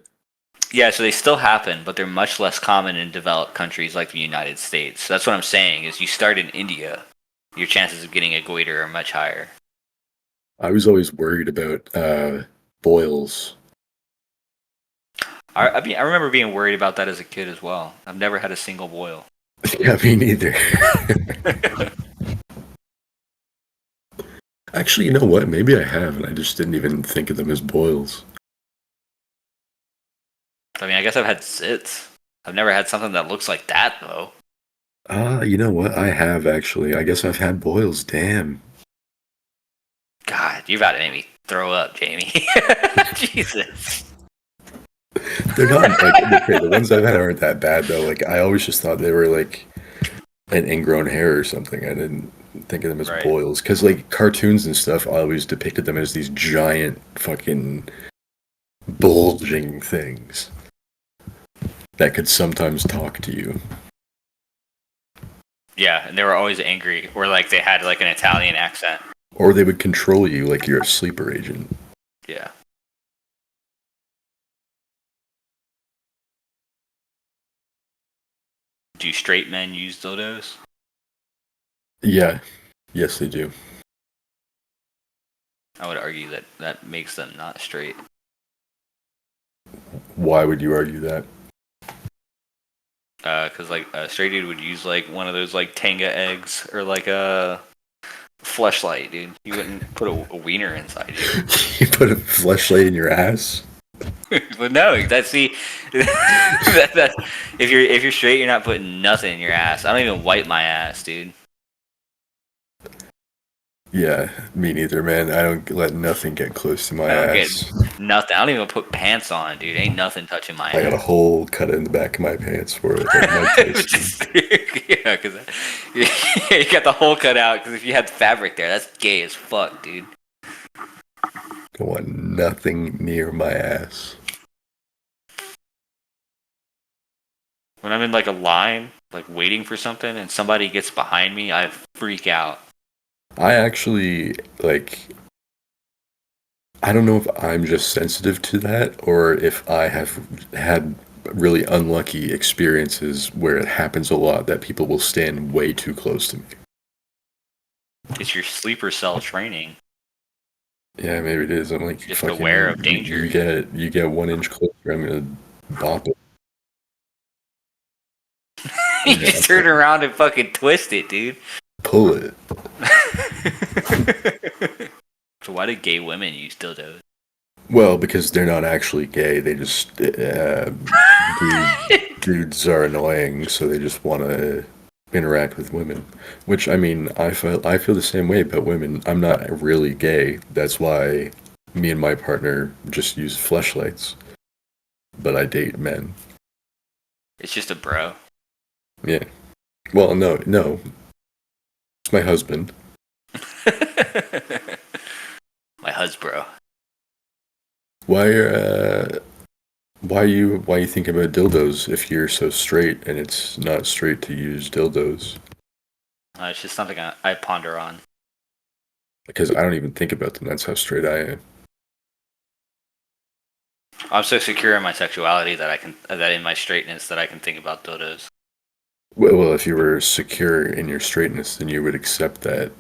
Yeah, so they still happen, but they're much less common in developed countries like the United States. So that's what I'm saying. Is you start in India, your chances of getting a goiter are much higher. I was always worried about boils. I remember being worried about that as a kid as well. I've never had a single boil. Yeah, me neither. Actually, you know what? Maybe I have, and I just didn't even think of them as boils. I mean, I guess I've had zits. I've never had something that looks like that though. You know what? I have actually. I guess I've had boils. Damn. God, you're about to make me throw up, Jamie. Jesus. They're not like okay, the ones I've had aren't that bad though. Like I always just thought they were like an ingrown hair or something. I didn't think of them as Right. boils because like cartoons and stuff always depicted them as these giant fucking bulging things that could sometimes talk to you. Yeah, and they were always angry, or like they had like an Italian accent. Or they would control you like you're a sleeper agent. Yeah. Do straight men use dildos? Yeah. Yes, they do. I would argue that that makes them not straight. Why would you argue that? Because like a straight dude would use like one of those like Tenga eggs or like a fleshlight, dude. You wouldn't put a wiener inside you. You put a fleshlight in your ass? But no, that's the that's if you're straight, you're not putting nothing in your ass. I don't even wipe my ass, dude. Yeah, me neither, man. I don't let nothing get close to my I don't get ass. nothing. I don't even put pants on, dude. Ain't nothing touching my I got a ass. hole cut in the back of my pants for it, like Mike Tyson. Yeah, because you got the hole cut out. Because if you had fabric there, that's gay as fuck, dude. I want nothing near my ass. When I'm in like a line, like waiting for something, and somebody gets behind me, I freak out. I actually like. I don't know if I'm just sensitive to that or if I have had really unlucky experiences where it happens a lot that people will stand way too close to me. It's your sleeper cell training. Yeah, maybe it is. I'm like Just fucking. aware of You, danger. you get 1 inch closer. I'm gonna bop it. You Yeah, just turn around and fucking twist it, dude. pull it. So why do gay women use dildos? Well, because they're not actually gay. They just dudes are annoying, so they just want to interact with women. Which I mean, I feel the same way about women. I'm not really gay. That's why me and my partner just use fleshlights. But I date men. It's just a bro. Yeah. Well, no. It's my husband. My husbro. Why why you think about dildos if you're so straight and it's not straight to use dildos? It's just something I ponder on. Because I don't even think about them. That's how straight I am. I'm so secure in my sexuality that I can that in my straightness that I can think about dildos. Well, if you were secure in your straightness, then you would accept that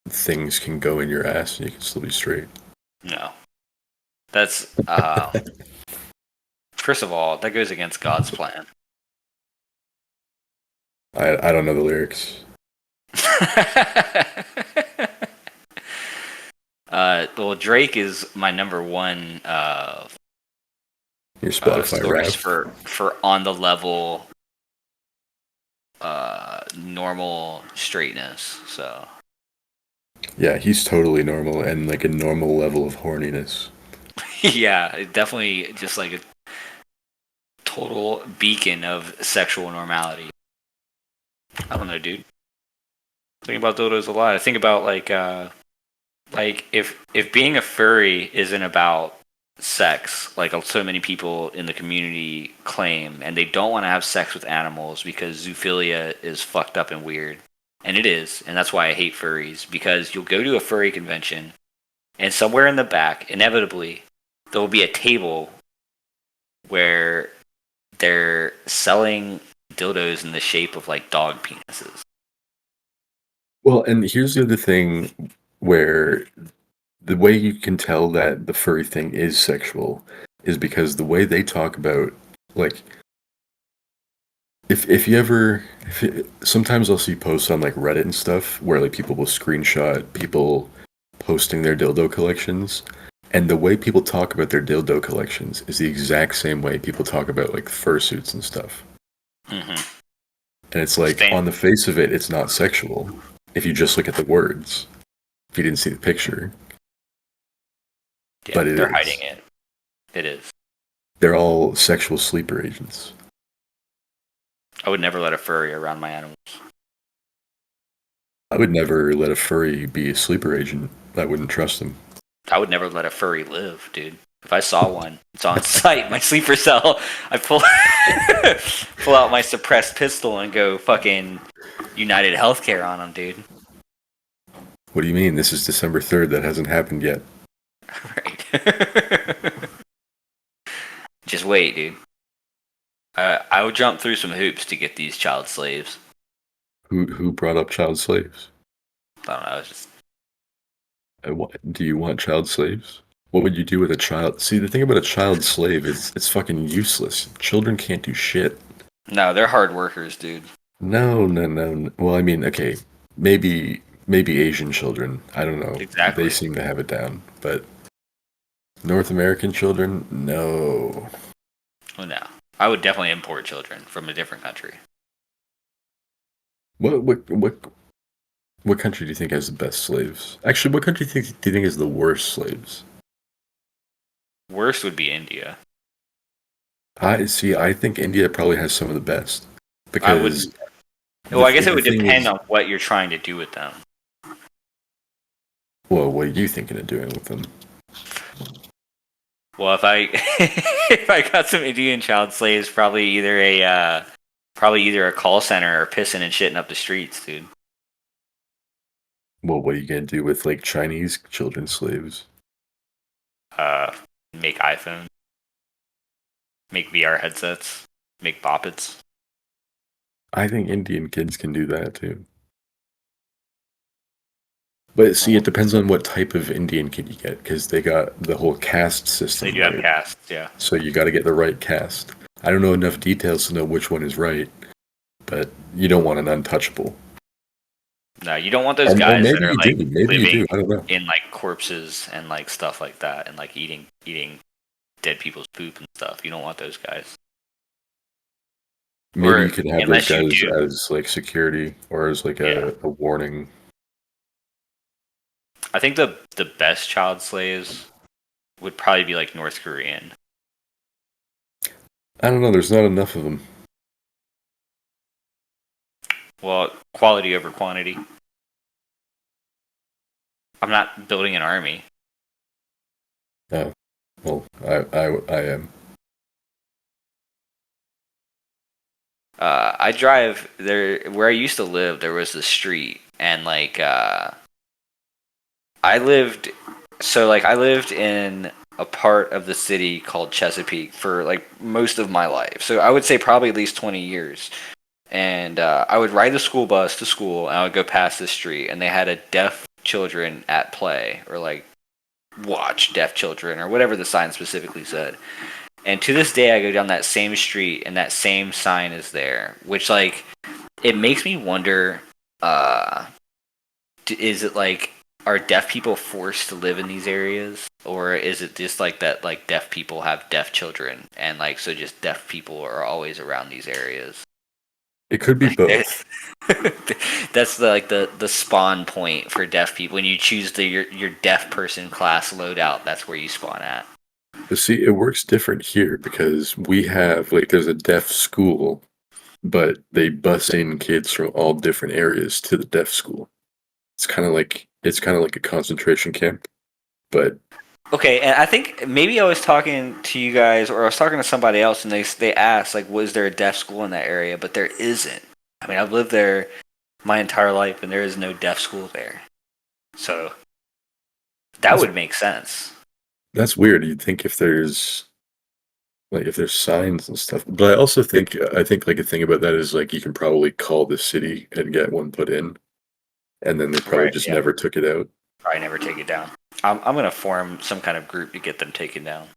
things can go in your ass and you can still be straight. No, that's first of all that goes against God's plan. I don't know the lyrics. Well, Drake is my number one Your Spotify source rap. for on the level normal straightness. So Yeah, he's totally normal and like a normal level of horniness. yeah, it definitely just like a total beacon of sexual normality. I don't know, dude. Think about dildos a lot. I think about like if being a furry isn't about sex, like so many people in the community claim, and they don't want to have sex with animals because zoophilia is fucked up and weird, and it is, and that's why I hate furries. Because you'll go to a furry convention, and somewhere in the back, inevitably, there will be a table where they're selling dildos in the shape of like dog penises. Well, and here's the other thing where the way you can tell that the furry thing is sexual is because the way they talk about, like, if you ever sometimes I'll see posts on like Reddit and stuff where like people will screenshot people posting their dildo collections, and the way people talk about their dildo collections is the exact same way people talk about like fursuits and stuff. Mm-hmm. And it's like, Same. on the face of it, it's not sexual if you just look at the words, if you didn't see the picture. Yeah, But they're hiding it. It is. They're all sexual sleeper agents. I would never let a furry around my animals. I would never let a furry be a sleeper agent. I wouldn't trust them. I would never let a furry live, dude. If I saw one, it's on site, my sleeper cell. I pull out my suppressed pistol and go fucking United Healthcare on them, dude. What do you mean? This is December 3rd. That hasn't happened yet. Right. Just wait, dude. I would jump through some hoops to get these child slaves. Who brought up child slaves? I don't know. It's just Do you want child slaves? What would you do with a child? See, the thing about a child slave is it's fucking useless. Children can't do shit. no, they're hard workers, dude. No. Well, I mean, okay, maybe Asian children. I don't know. Exactly. They seem to have it down, but North American children, no. Oh no, I would definitely import children from a different country. What country do you think has the best slaves? Actually, what country do you think has the worst slaves? Worst would be India. I see. I think India probably has some of the best because. Well, I guess it the would thing depend is- on what you're trying to do with them. Well, what are you thinking of doing with them? Well, if I if I got some Indian child slaves, probably either a call center or pissing and shitting up the streets, dude. Well, what are you gonna do with like Chinese children slaves? Make iPhones, make VR headsets, make boppets. I think Indian kids can do that too. But see, it depends on what type of Indian kid you get, because they got the whole caste system. They do have right? casts, yeah. So you got to get the right caste. I don't know enough details to know which one is right, but you don't want an untouchable. No, you don't want those Or guys maybe that are you like do. Maybe you living do. I don't know. in like corpses and like stuff like that, and like eating dead people's poop and stuff. You don't want those guys. Maybe Or you could have unless those you guys do. as like security or as like Yeah. a warning. I think the best child slaves would probably be like North Korean. I don't know. There's not enough of them. Well, quality over quantity. I'm not building an army. Well, I am. I drive there where I used to live. There was this street, and like I lived. So like I lived in a part of the city called Chesapeake for like most of my life. So I would say probably at least 20 years. And I would ride the school bus to school, and I would go past this street, and they had a deaf children at play, or like watch deaf children, or whatever the sign specifically said. And to this day, I go down that same street, and that same sign is there, which like it makes me wonder: is it like are deaf people forced to live in these areas, or is it just like that? Like deaf people have deaf children, and like so just deaf people are always around these areas. It could be both. That's the spawn point for deaf people. When you choose your deaf person class loadout, that's where you spawn at. But see, it works different here because we have like there's a deaf school, but they bus in kids from all different areas to the deaf school. It's kind of like a concentration camp, but Okay, and I think maybe I was talking to you guys, or I was talking to somebody else, and they asked like, was there a deaf school in that area? But there isn't. I mean, I've lived there my entire life, and there is no deaf school there. So that that's, would make sense. that's weird. You'd think if there's signs and stuff, but I think like a thing about that is like you can probably call the city and get one put in, and then they probably Right? just Yeah. never took it out. Probably never take it down. I'm gonna form some kind of group to get them taken down.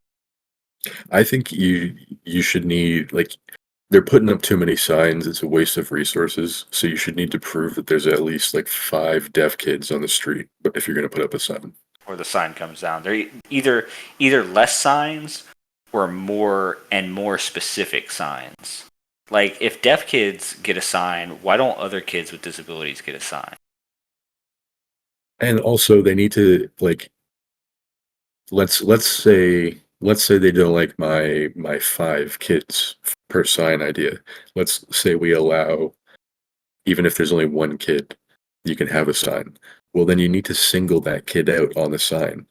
I think you should need like they're putting up too many signs. It's a waste of resources. So you should need to prove that there's at least like 5 deaf kids on the street. But if you're going to put up a sign, Or the sign comes down. They're either less signs or more specific signs. Like if deaf kids get a sign, why don't other kids with disabilities get a sign? and also they need to like let's say they don't like my 5 kids per sign idea. Let's say we allow even if there's only one kid, you can have a sign. Well, then you need to single that kid out on the sign.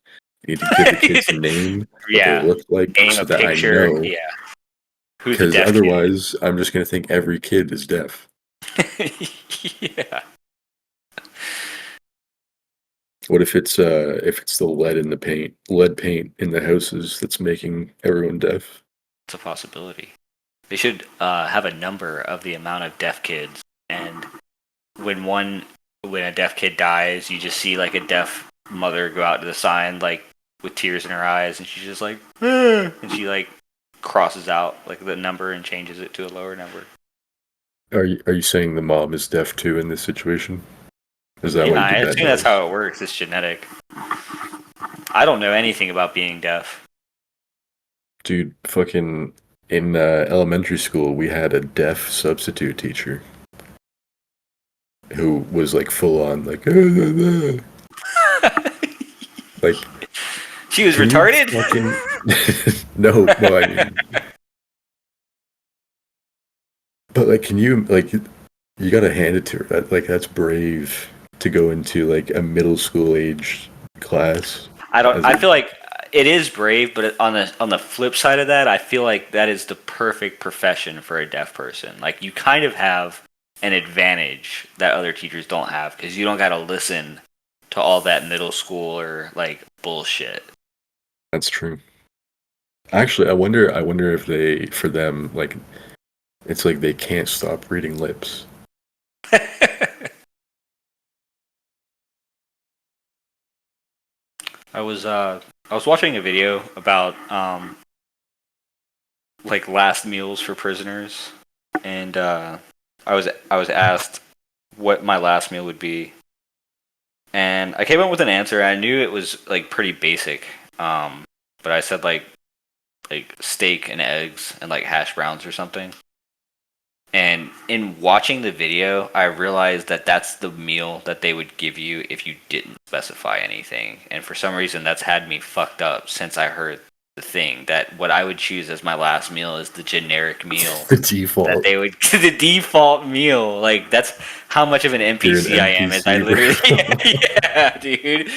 You need to give the kid's name, what they Yeah, look like, name so a that I picture. know. Yeah, who the Because deaf kid otherwise, I'm just going to think every kid is deaf. is. Yeah, What if it's the lead paint in the houses that's making everyone deaf? it's a possibility. They should have a number of the amount of deaf kids, and when when a deaf kid dies, you just see like a deaf mother go out to the sign like with tears in her eyes, and she's just like, "Ah," and she like crosses out like the number and changes it to a lower number. Are you saying the mom is deaf too in this situation? Is that Yeah, why I the dad assume that's dies? how it works. It's genetic. I don't know anything about being deaf. Dude, fucking in elementary school, we had a deaf substitute teacher who was like full on like like She was can you retarded. fucking no I mean but like can you like you gotta hand it to her that's brave to go into like a middle school age class I don't. as I a feel like it is brave, but on the flip side of that, I feel like that is the perfect profession for a deaf person. Like you kind of have an advantage that other teachers don't have because you don't got to listen to all that middle school or like bullshit. that's true. Actually, I wonder if they for them like it's like they can't stop reading lips. I was watching a video about like last meals for prisoners, and I was asked what my last meal would be, and I came up with an answer. I knew it was like pretty basic, but I said like steak and eggs and like hash browns or something. And in watching the video, I realized that that's the meal that they would give you if you didn't specify anything. And for some reason, that's had me fucked up since I heard the thing that what I would choose as my last meal is the generic meal The that default. they would the default meal. Like that's how much of an You're an NPC I am. Is I NPC, literally, yeah, dude.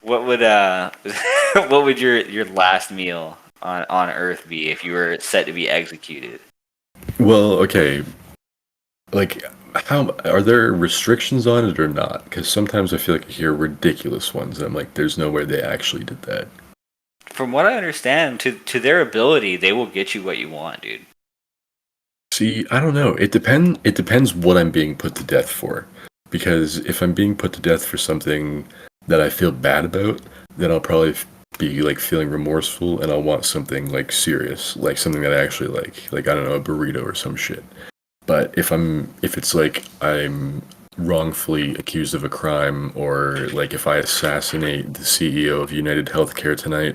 What would what would your last meal on Earth be if you were set to be executed? Well, okay. Like, how are there restrictions on it or not? Because sometimes I feel like I hear ridiculous ones. And I'm like, there's no way they actually did that. From what I understand, to their ability, they will get you what you want, dude. See, I don't know. It depends what I'm being put to death for. Because if I'm being put to death for something that I feel bad about, then I'll probably be like feeling remorseful and I'll want something like serious, like something that I actually like. Like I don't know, a burrito or some shit. But if it's like I'm wrongfully accused of a crime or like if I assassinate the CEO of United Healthcare tonight,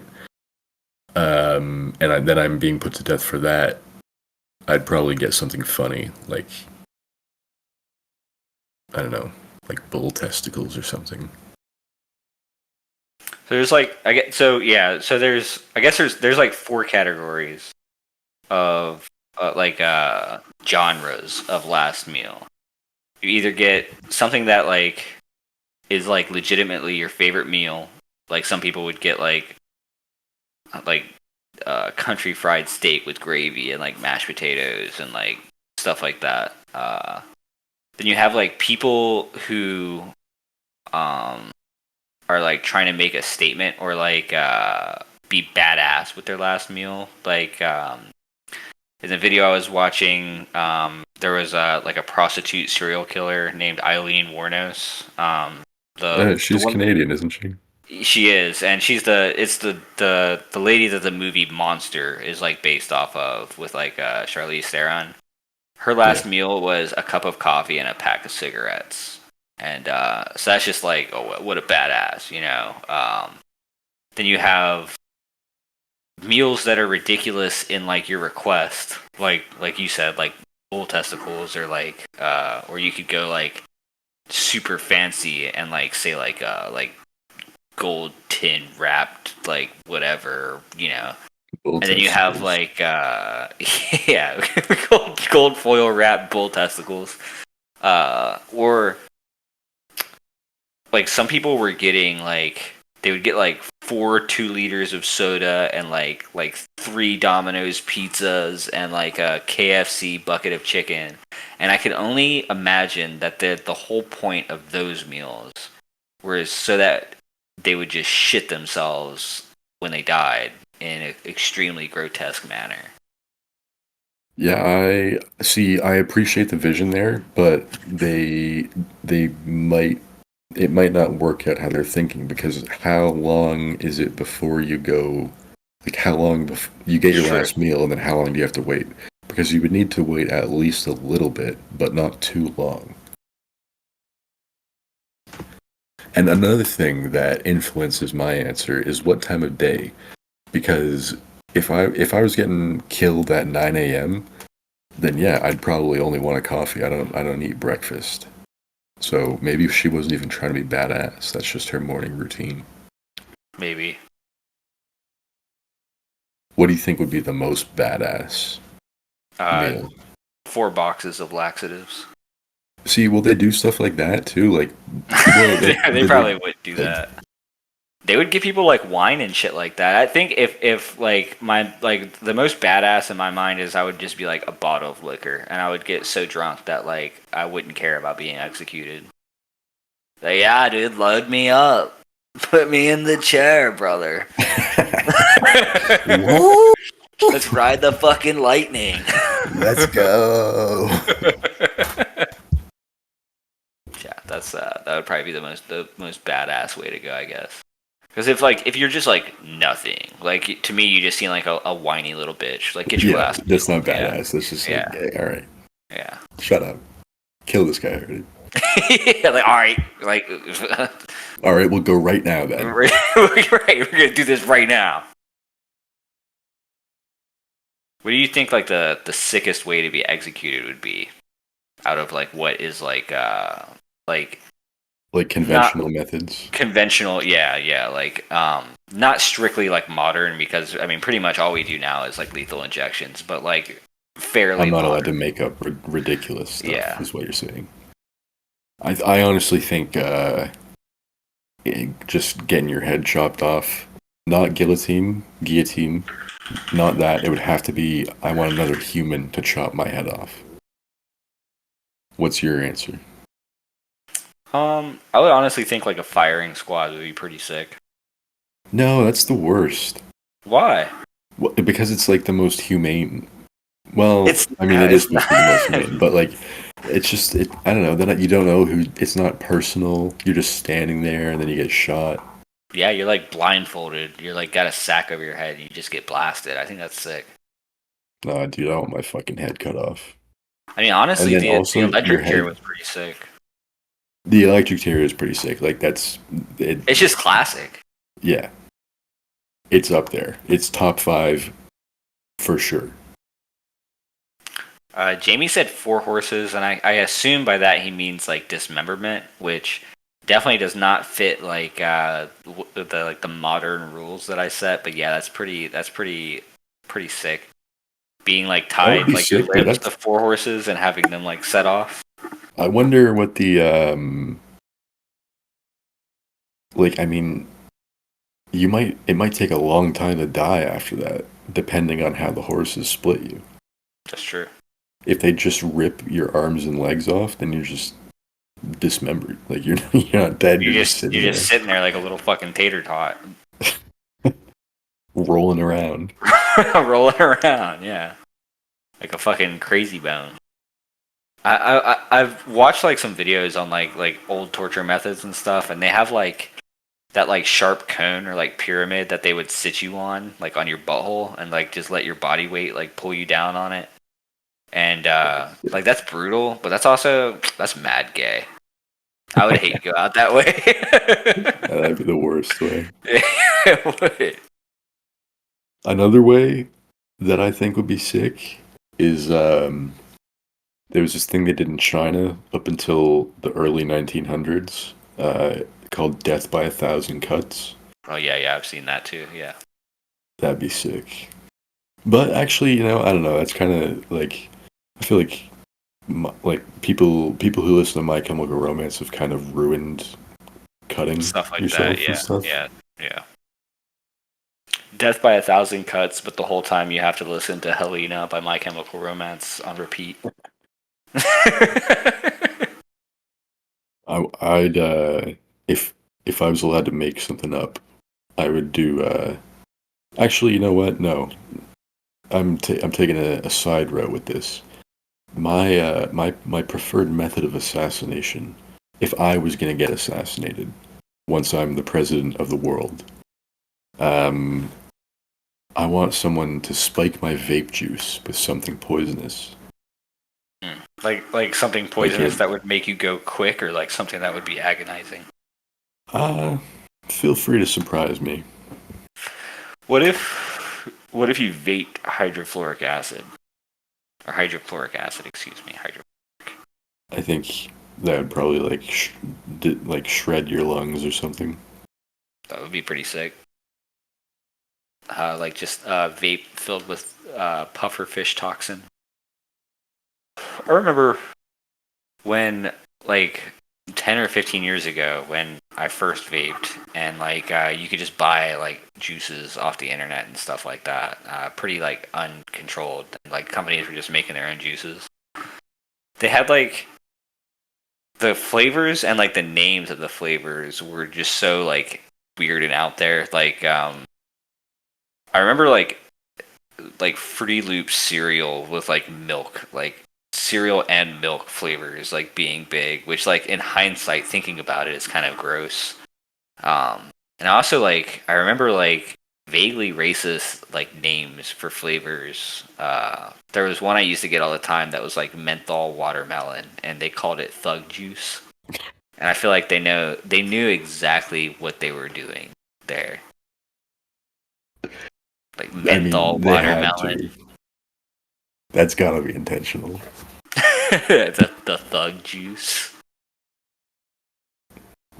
then I'm being put to death for that, I'd probably get something funny, like I don't know, like bull testicles or something. So there's like I get so yeah. So there's I guess there's like four categories. of genres of last meal. You either get something that like is like legitimately your favorite meal. Like some people would get like country fried steak with gravy and like mashed potatoes and like stuff like that. Then you have like people who um, are like trying to make a statement or like be badass with their last meal. Like in the video I was watching, there was like a prostitute serial killer named Eileen Warnos. The She's one Canadian, isn't she? she is, and she's the lady that the movie Monster is like based off of with like Charlize Theron. Her Yeah. last meal was a cup of coffee and a pack of cigarettes, and so that's just like, oh, what a badass, you know. Then you have meals that are ridiculous in like your request, like you said, like bull testicles, or like or you could go like super fancy and like say like gold tin wrapped like whatever, you know. Bull And then you have testicles. like yeah, gold foil wrapped bull testicles. Or like some people were getting like they would get like 4 2 liters of soda and like 3 Domino's pizzas and like a KFC bucket of chicken. And I can only imagine that the whole point of those meals was so that they would just shit themselves when they died in an extremely grotesque manner. Yeah, I see. I appreciate the vision there, but they might it might not work out how they're thinking because how long is it before you go? Like how long you get your Sure. last meal, and then how long do you have to wait? Because you would need to wait at least a little bit, but not too long. And another thing that influences my answer is what time of day. Because if I was getting killed at 9 a.m., then yeah, I'd probably only want a coffee. I don't eat breakfast. So maybe she wasn't even trying to be badass. That's just her morning routine. Maybe. What do you think would be the most badass Uh, meal? 4 boxes of laxatives. See, will they do stuff like that too? Like, well, They probably would do that. They would give people like wine and shit like that. I think if like my like the most badass in my mind is I would just be like a bottle of liquor and I would get so drunk that like I wouldn't care about being executed. Like, yeah, dude, load me up. Put me in the chair, brother. What? Let's ride the fucking lightning. Let's go. Yeah, that's that would probably be the most badass way to go, I guess. Because if you're just like nothing, like to me, you just seem like a whiny little bitch. Like get your Yeah, last that's meal. not Yeah, badass. That's just like, yeah, hey, all right, yeah. shut up. Kill this guy already. Yeah, like all right, like All right, we'll go right now then. right, we're gonna do this right now. What do you think like the sickest way to be executed would be? Out of like what is like Like not conventional methods. conventional, yeah, like not strictly like modern, because I mean pretty much all we do now is like lethal injections, but like I'm fairly not allowed modern. to make up ridiculous stuff, Yeah. is what you're saying. I honestly think just getting your head chopped off, not guillotine, not that. It would have to be, I want another human to chop my head off. What's your answer? I would honestly think like a firing squad would be pretty sick. No, that's the worst. Why? Well, because it's like the most humane. Well, It's I mean, it is it's supposed to be the most not. humane, but like, it's just, I don't know. Then you don't know who. It's not personal. You're just standing there, and then you get shot. Yeah, you're like blindfolded. You're like got a sack over your head and you just get blasted. I think that's sick. Nah, dude, I want my fucking head cut off. I mean, And honestly, then the also your electric chair head. was pretty sick. The electric chair is pretty sick. Like that's it. It's just classic. Yeah, it's up there. It's top 5 for sure. Jamie said 4 horses, and I assume by that he means like dismemberment, which definitely does not fit like the modern rules that I set. But yeah, that's pretty sick. being like That would tied be like the sick, but limbs to four horses and having them like set off. I wonder what the like. I mean, it might take a long time to die after that, depending on how the horses split you. That's true. If they just rip your arms and legs off, then you're just dismembered. Like you're not dead. You're just sitting You're there just sitting there like a little fucking tater tot, rolling around. rolling around. Yeah, like a fucking crazy bone. I've watched like some videos on like old torture methods and stuff, and they have like that like sharp cone or like pyramid that they would sit you on like on your butthole and like just let your body weight like pull you down on it. And like that's brutal, but that's mad gay. I would hate to go out that way. That'd be the worst way. It would. Another way that I think would be sick is there was this thing they did in China up until the early 1900s called Death by a Thousand Cuts. Oh yeah, I've seen that too. Yeah. That'd be sick. But actually, I don't know. That's kind of like I feel like people who listen to My Chemical Romance have kind of ruined cutting Stuff like yourself that. Yeah. and stuff. Yeah. Death by a Thousand Cuts, but the whole time you have to listen to Helena by My Chemical Romance on repeat. I'd if I was allowed to make something up, I would do. Actually, you know what? No, I'm taking a side road with this. My preferred method of assassination, if I was gonna get assassinated, once I'm the president of the world, um, I want someone to spike my vape juice with something poisonous. Like something Like poisonous that would make you go quick, or like something that would be agonizing. Feel free to surprise me. What if you vaped hydrofluoric acid or hydrochloric acid? Excuse me, I think that would probably like shred your lungs or something. That would be pretty sick. Like just vape filled with puffer fish toxin. I remember when like 10 or 15 years ago when I first vaped, and like you could just buy like juices off the internet and stuff like that, pretty like uncontrolled. Like companies were just making their own juices. They had like the flavors and like the names of the flavors were just so like weird and out there. Like I remember like Fruity Loops cereal with like milk, like cereal and milk flavors like being big, which like in hindsight thinking about it is kind of gross. And also like I remember like vaguely racist like names for flavors. There was one I used to get all the time that was like menthol watermelon, and they called it Thug Juice. And I feel like they knew exactly what they were doing there. Like I menthol mean, they had watermelon. to. That's gotta be intentional. The Thug Juice.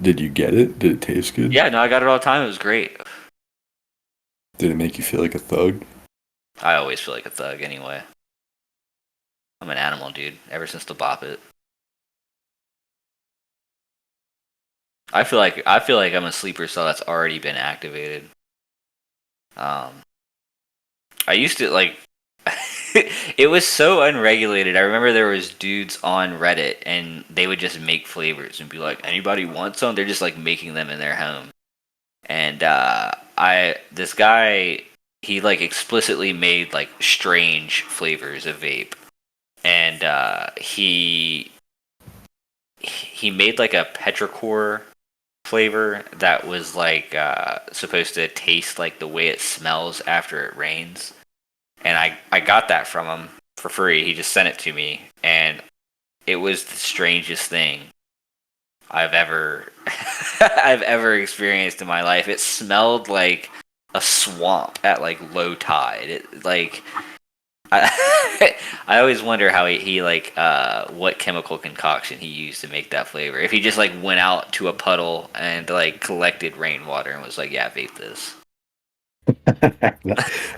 Did you get it? Did it taste good? Yeah, no, I got it all the time. It was great. Did it make you feel like a thug? I always feel like a thug anyway. I'm an animal, dude. Ever since the Bop It. I feel like I'm a sleeper cell that's already been activated. I used to like it was so unregulated. I remember there was dudes on Reddit and they would just make flavors and be like, anybody want some? They're just like making them in their home. And this guy, he like explicitly made like strange flavors of vape. And he made like a petrichor flavor that was like supposed to taste like the way it smells after it rains. And I got that from him for free. He just sent it to me, and it was the strangest thing I've ever I've ever experienced in my life. It smelled like a swamp at like low tide. It like I I always wonder how he like what chemical concoction he used to make that flavor. If he just like went out to a puddle and like collected rainwater and was like, yeah, vape this.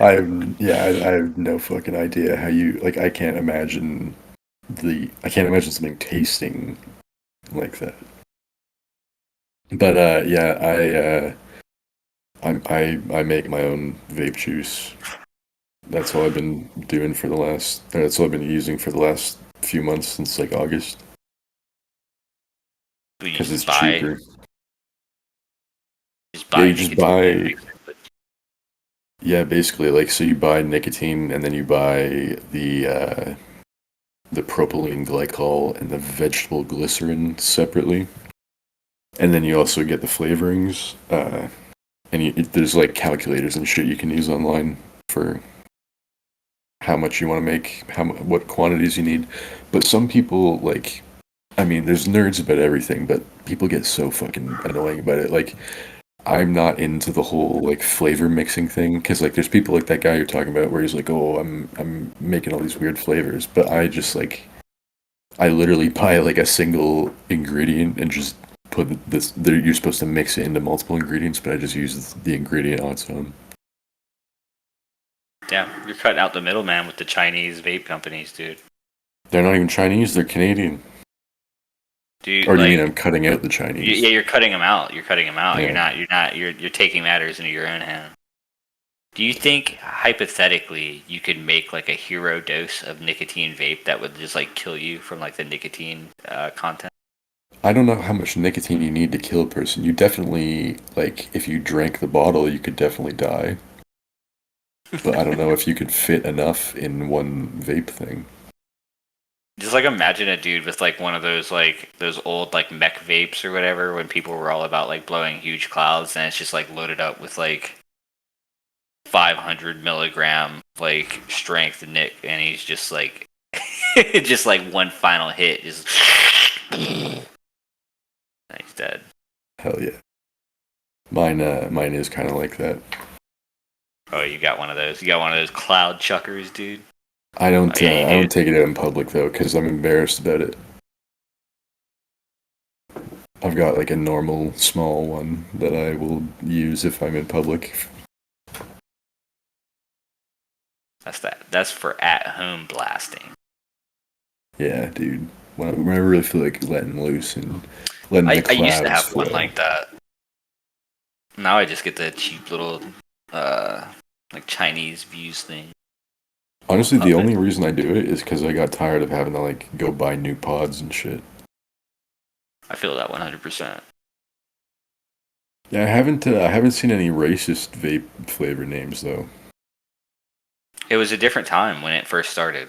I have no fucking idea how you like. I can't imagine something tasting like that. But yeah, I make my own vape juice. That's all I've been doing for the last. That's all I've been using for the last few months since like August You because it's buy cheaper. just Yeah, buy you just nicotine and buy. mix it with. Yeah, basically, like so you buy nicotine and then you buy the propylene glycol and the vegetable glycerin separately, and then you also get the flavorings. And there's like calculators and shit you can use online for how much you want to make, what quantities you need. But some people like, I mean, there's nerds about everything, but people get so fucking annoying about it. Like, I'm not into the whole like flavor mixing thing because like there's people like that guy you're talking about where he's like, oh, I'm making all these weird flavors, but I just like I literally buy like a single ingredient and just put this. You're supposed to mix it into multiple ingredients, but I just use the ingredient on its own. Yeah, you're cutting out the middleman with the Chinese vape companies, dude. They're not even Chinese; they're Canadian. Dude, Or do you mean I'm like, cutting out the yeah, Chinese? you're cutting them out. You're cutting them out. You're Yeah, not. You're not. You're taking matters into your own hand. Do you think hypothetically you could make like a hero dose of nicotine vape that would just like kill you from like the nicotine content? I don't know how much nicotine you need to kill a person. You definitely like if you drank the bottle, you could definitely die. But I don't know if you could fit enough in one vape thing. Just like imagine a dude with like one of those old like mech vapes or whatever when people were all about like blowing huge clouds and it's just like loaded up with like 500 milligram like strength Nick and he's just like just like one final hit just he's dead. Hell yeah. Mine is kind of like that. Oh, you got one of those. You got one of those cloud chuckers, dude. Oh yeah, you I do. don't take it out in public though because I'm embarrassed about it. I've got like a normal small one that I will use if I'm in public. That's for at home blasting. Yeah, dude. When I really feel like letting loose and letting the I used to clouds have one flow. like that. Now I just get the cheap little uh like Chinese views thing. Honestly, the Puff it. only reason I do it is because I got tired of having to like go buy new pods and shit. I feel that 100%. Yeah, I haven't seen any racist vape flavor names though. It was a different time when it first started.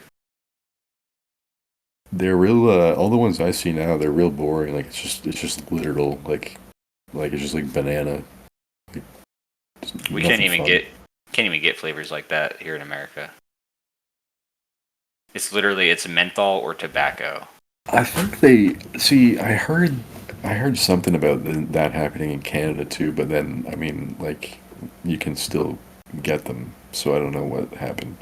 They're real. All the ones I see now, they're real boring. Like it's just literal. Like it's just like banana. Like, just We nothing fun. can't even get flavors like that here in America. It's literally it's menthol or tobacco. I think they see. I heard something about that happening in Canada too. But then, I mean, like you can still get them. So I don't know what happened.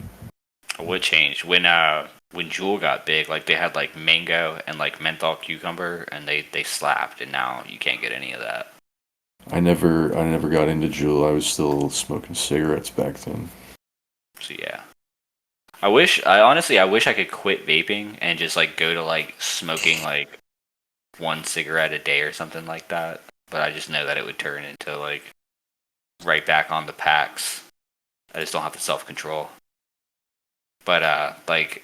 What changed when Juul got big? Like they had like mango and like menthol cucumber, and they slapped, and now you can't get any of that. I never got into Juul. I was still smoking cigarettes back then. So yeah, I wish I could quit vaping and just like go to like smoking like one cigarette a day or something like that. But I just know that it would turn into like right back on the packs. I just don't have the self control. But like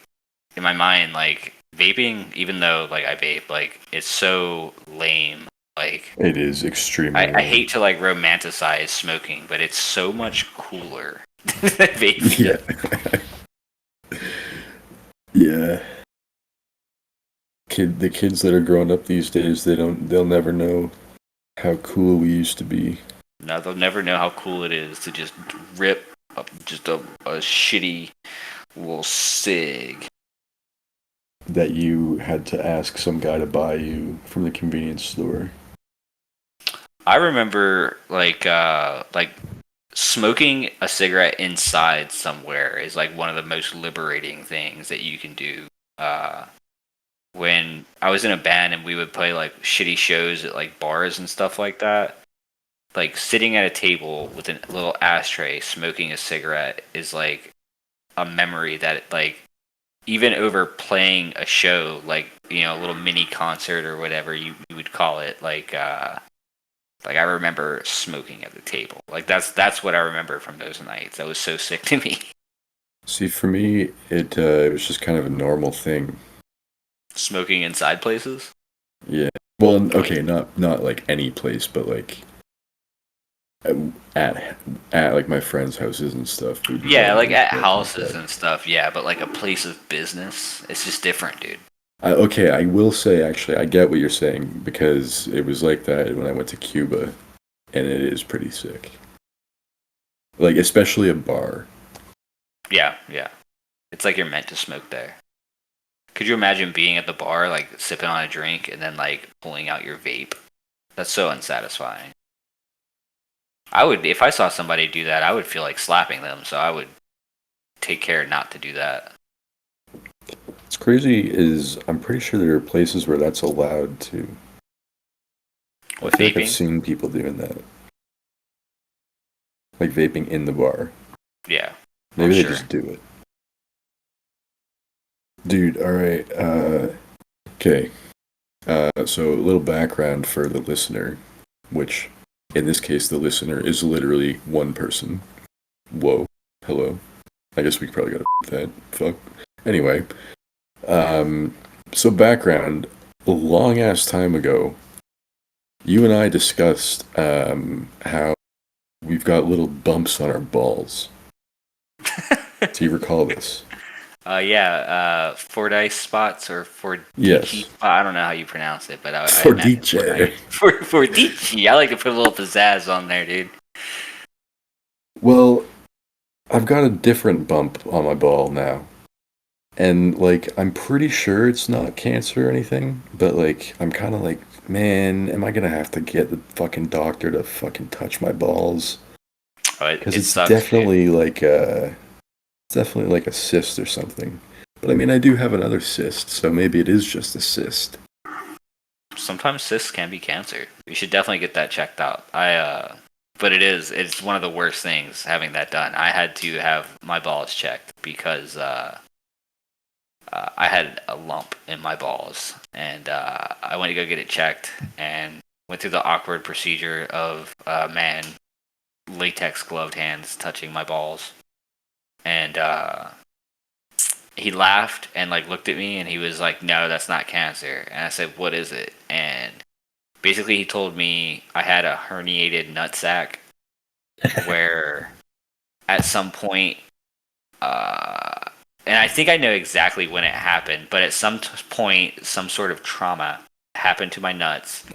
in my mind, like vaping, even though like I vape, like it's so lame. Like It is extremely I lame. hate to like romanticize smoking, but it's so much cooler than vaping. Yeah, yeah. The kids that are growing up these days, they'll never know how cool we used to be. Now they'll never know how cool it is to just rip up just a shitty little cig. That you had to ask some guy to buy you from the convenience store. I remember like smoking a cigarette inside somewhere is like one of the most liberating things that you can do. When I was in a band and we would play like shitty shows at like bars and stuff like that, like sitting at a table with a little ashtray, smoking a cigarette is like a memory that like even over playing a show, like a little mini concert or whatever you would call it, like I remember smoking at the table. Like that's what I remember from those nights. That was so sick to me. See, for me, it was just kind of a normal thing. Smoking inside places. Yeah. Well, okay, not like any place, but like at like my friends' houses and stuff. we'd be Yeah, going like and at stuff houses that. and stuff. Yeah, but like a place of business, it's just different, dude. Okay, I will say actually, I get what you're saying because it was like that when I went to Cuba, and it is pretty sick. Like especially a bar. Yeah, yeah. It's like you're meant to smoke there. Could you imagine being at the bar, like sipping on a drink and then like pulling out your vape? That's so unsatisfying. I would, if I saw somebody do that, I would feel like slapping them. So I would take care not to do that. What's crazy is I'm pretty sure there are places where that's allowed too. I With feel like I've vaping, seen people doing that, like vaping in the bar. yeah, Maybe they sure. just do it. Dude, all right. Okay. So a little background for the listener, which in this case, the listener is literally one person. Whoa. Hello. I guess we probably gotta that. Fuck. Anyway. So background. A long ass time ago, you and I discussed how we've got little bumps on our balls. Do you recall this? Yeah, Fordyce spots or Fordici. Yes. I don't know how you pronounce it, but I imagine Fordice. Fordici. I like to put a little pizzazz on there, dude. Well, I've got a different bump on my ball now. And like I'm pretty sure it's not cancer or anything, but like I'm kind of like, man, am I gonna have to get the fucking doctor to fucking touch my balls? Oh, Because it it's sucks, dude. definitely like a cyst or something. But I mean, I do have another cyst, so maybe it is just a cyst. Sometimes cysts can be cancer. You should definitely get that checked out. But it's one of the worst things having that done. I had to have my balls checked because I had a lump in my balls, and I went to go get it checked, and went through the awkward procedure of man, latex gloved hands touching my balls, and he laughed and like looked at me, and he was like, "No, that's not cancer." And I said, "What is it?" And basically, he told me I had a herniated nutsack, where at some point, and I think I know exactly when it happened, but at some point, some sort of trauma happened to my nuts,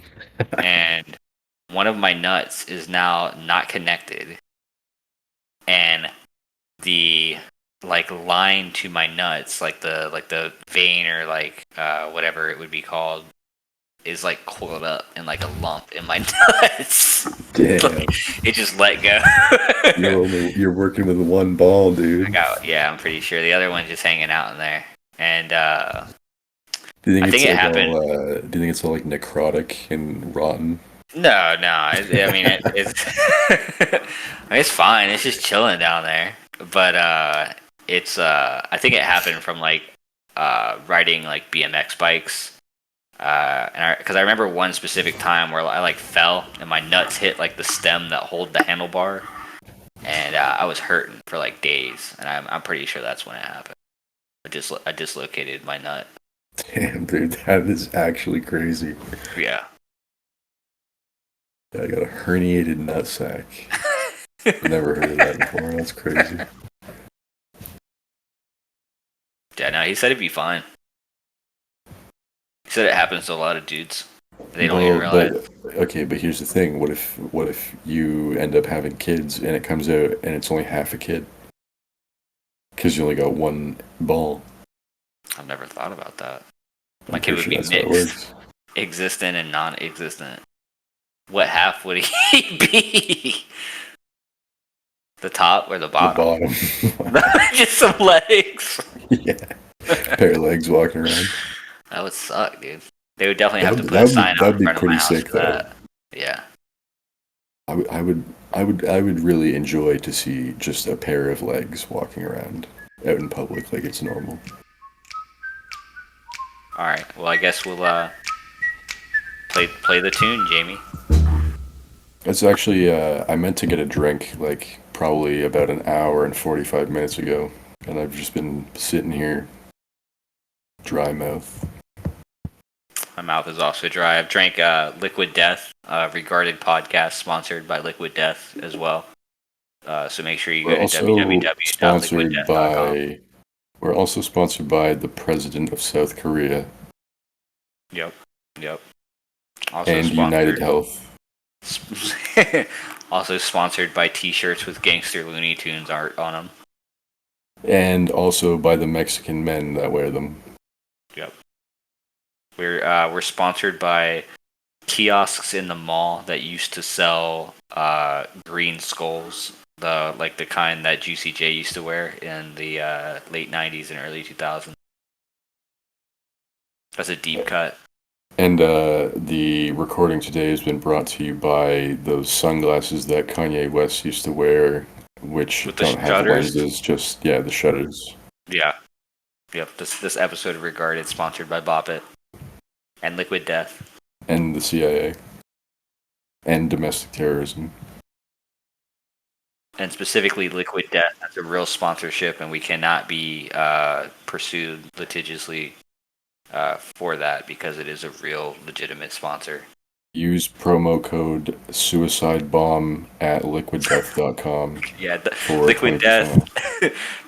and one of my nuts is now not connected, and the like line to my nuts, like the vein or like whatever it would be called, is like coiled up in like a lump in my nuts. Damn, It just let go. you're working with one ball, dude. Yeah, I'm pretty sure the other one's just hanging out in there, and Do you think I think it's it like happened. all? Do you think it's all like necrotic and rotten? No, no. I mean, it's I mean, it's fine. It's just chilling down there. But it's I think it happened from like riding like BMX bikes. And because I remember one specific time where I like fell and my nuts hit like the stem that hold the handlebar, and I was hurting for like days. And I'm pretty sure that's when it happened. I dislocated my nut. Damn, dude, that is actually crazy. Yeah. Yeah, I got a herniated nutsack. Never heard of that before. That's crazy. Yeah, no, he said it'd be fine. He said it happens to a lot of dudes. They don't even Well, realize. but here's the thing. What if you end up having kids and it comes out and it's only half a kid? Because you only got one ball. I've never thought about that. My I'm kid pretty would sure be that's how it mixed, works. existent and non-existent. What half would he be? The top or the The bottom? bottom. Just some legs. Yeah. Pair of legs walking around. That would suck, dude. They would definitely have to That'd, put a that'd be sign out that'd in be front of my pretty house sick for though. that. Yeah. I would really enjoy to see just a pair of legs walking around out in public like it's normal. All right. Well, I guess we'll play the tune, Jamie. It's actually I meant to get a drink like probably about an hour and 45 minutes ago, and I've just been sitting here dry mouth. My mouth is also dry. I've drank Liquid Death, regarded podcast sponsored by Liquid Death as well. So make sure you go We're to also sponsored www.liquiddeath.com. by we're also sponsored by the president of South Korea Yep. Also and United Health. also sponsored by T-shirts with gangster Looney Tunes art on them. And also by the Mexican men that wear them. Yep. We're sponsored by kiosks in the mall that used to sell green skulls, the kind that Juicy J used to wear in the late '90s and early 2000s. That's a deep cut. And the recording today has been brought to you by those sunglasses that Kanye West used to wear, which With the don't have shutters? lenses, just the shutters. Yeah. Yep. This episode of Regarded sponsored by Bop It and Liquid Death. And the CIA. And domestic terrorism. And specifically Liquid Death. That's a real sponsorship, and we cannot be pursued litigiously for that because it is a real legitimate sponsor. Use promo code SuicideBomb at liquiddeath.com. Yeah, for Liquid 20% Death. off.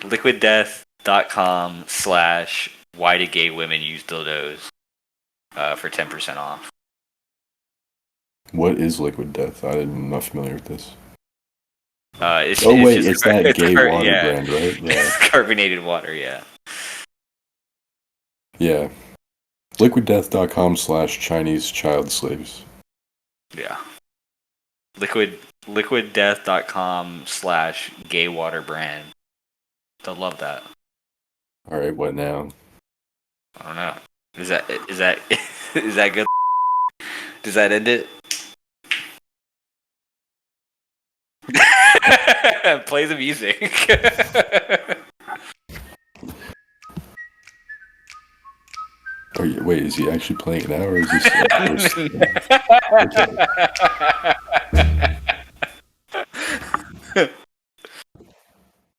liquiddeath.com/why do gay women use dildos for 10% off. What is Liquid Death? I'm not familiar with this. It's It's that it's gay water yeah. brand, right? Yeah. It's carbonated water, yeah. Yeah. liquiddeath.com/Chinese child slaves. Yeah. Liquiddeath.com/gay water brand. They'll love that. All right, what now? I don't know. Is that is that good? Does that end it? Play the music. Wait, is he actually playing it now, or is this? Okay.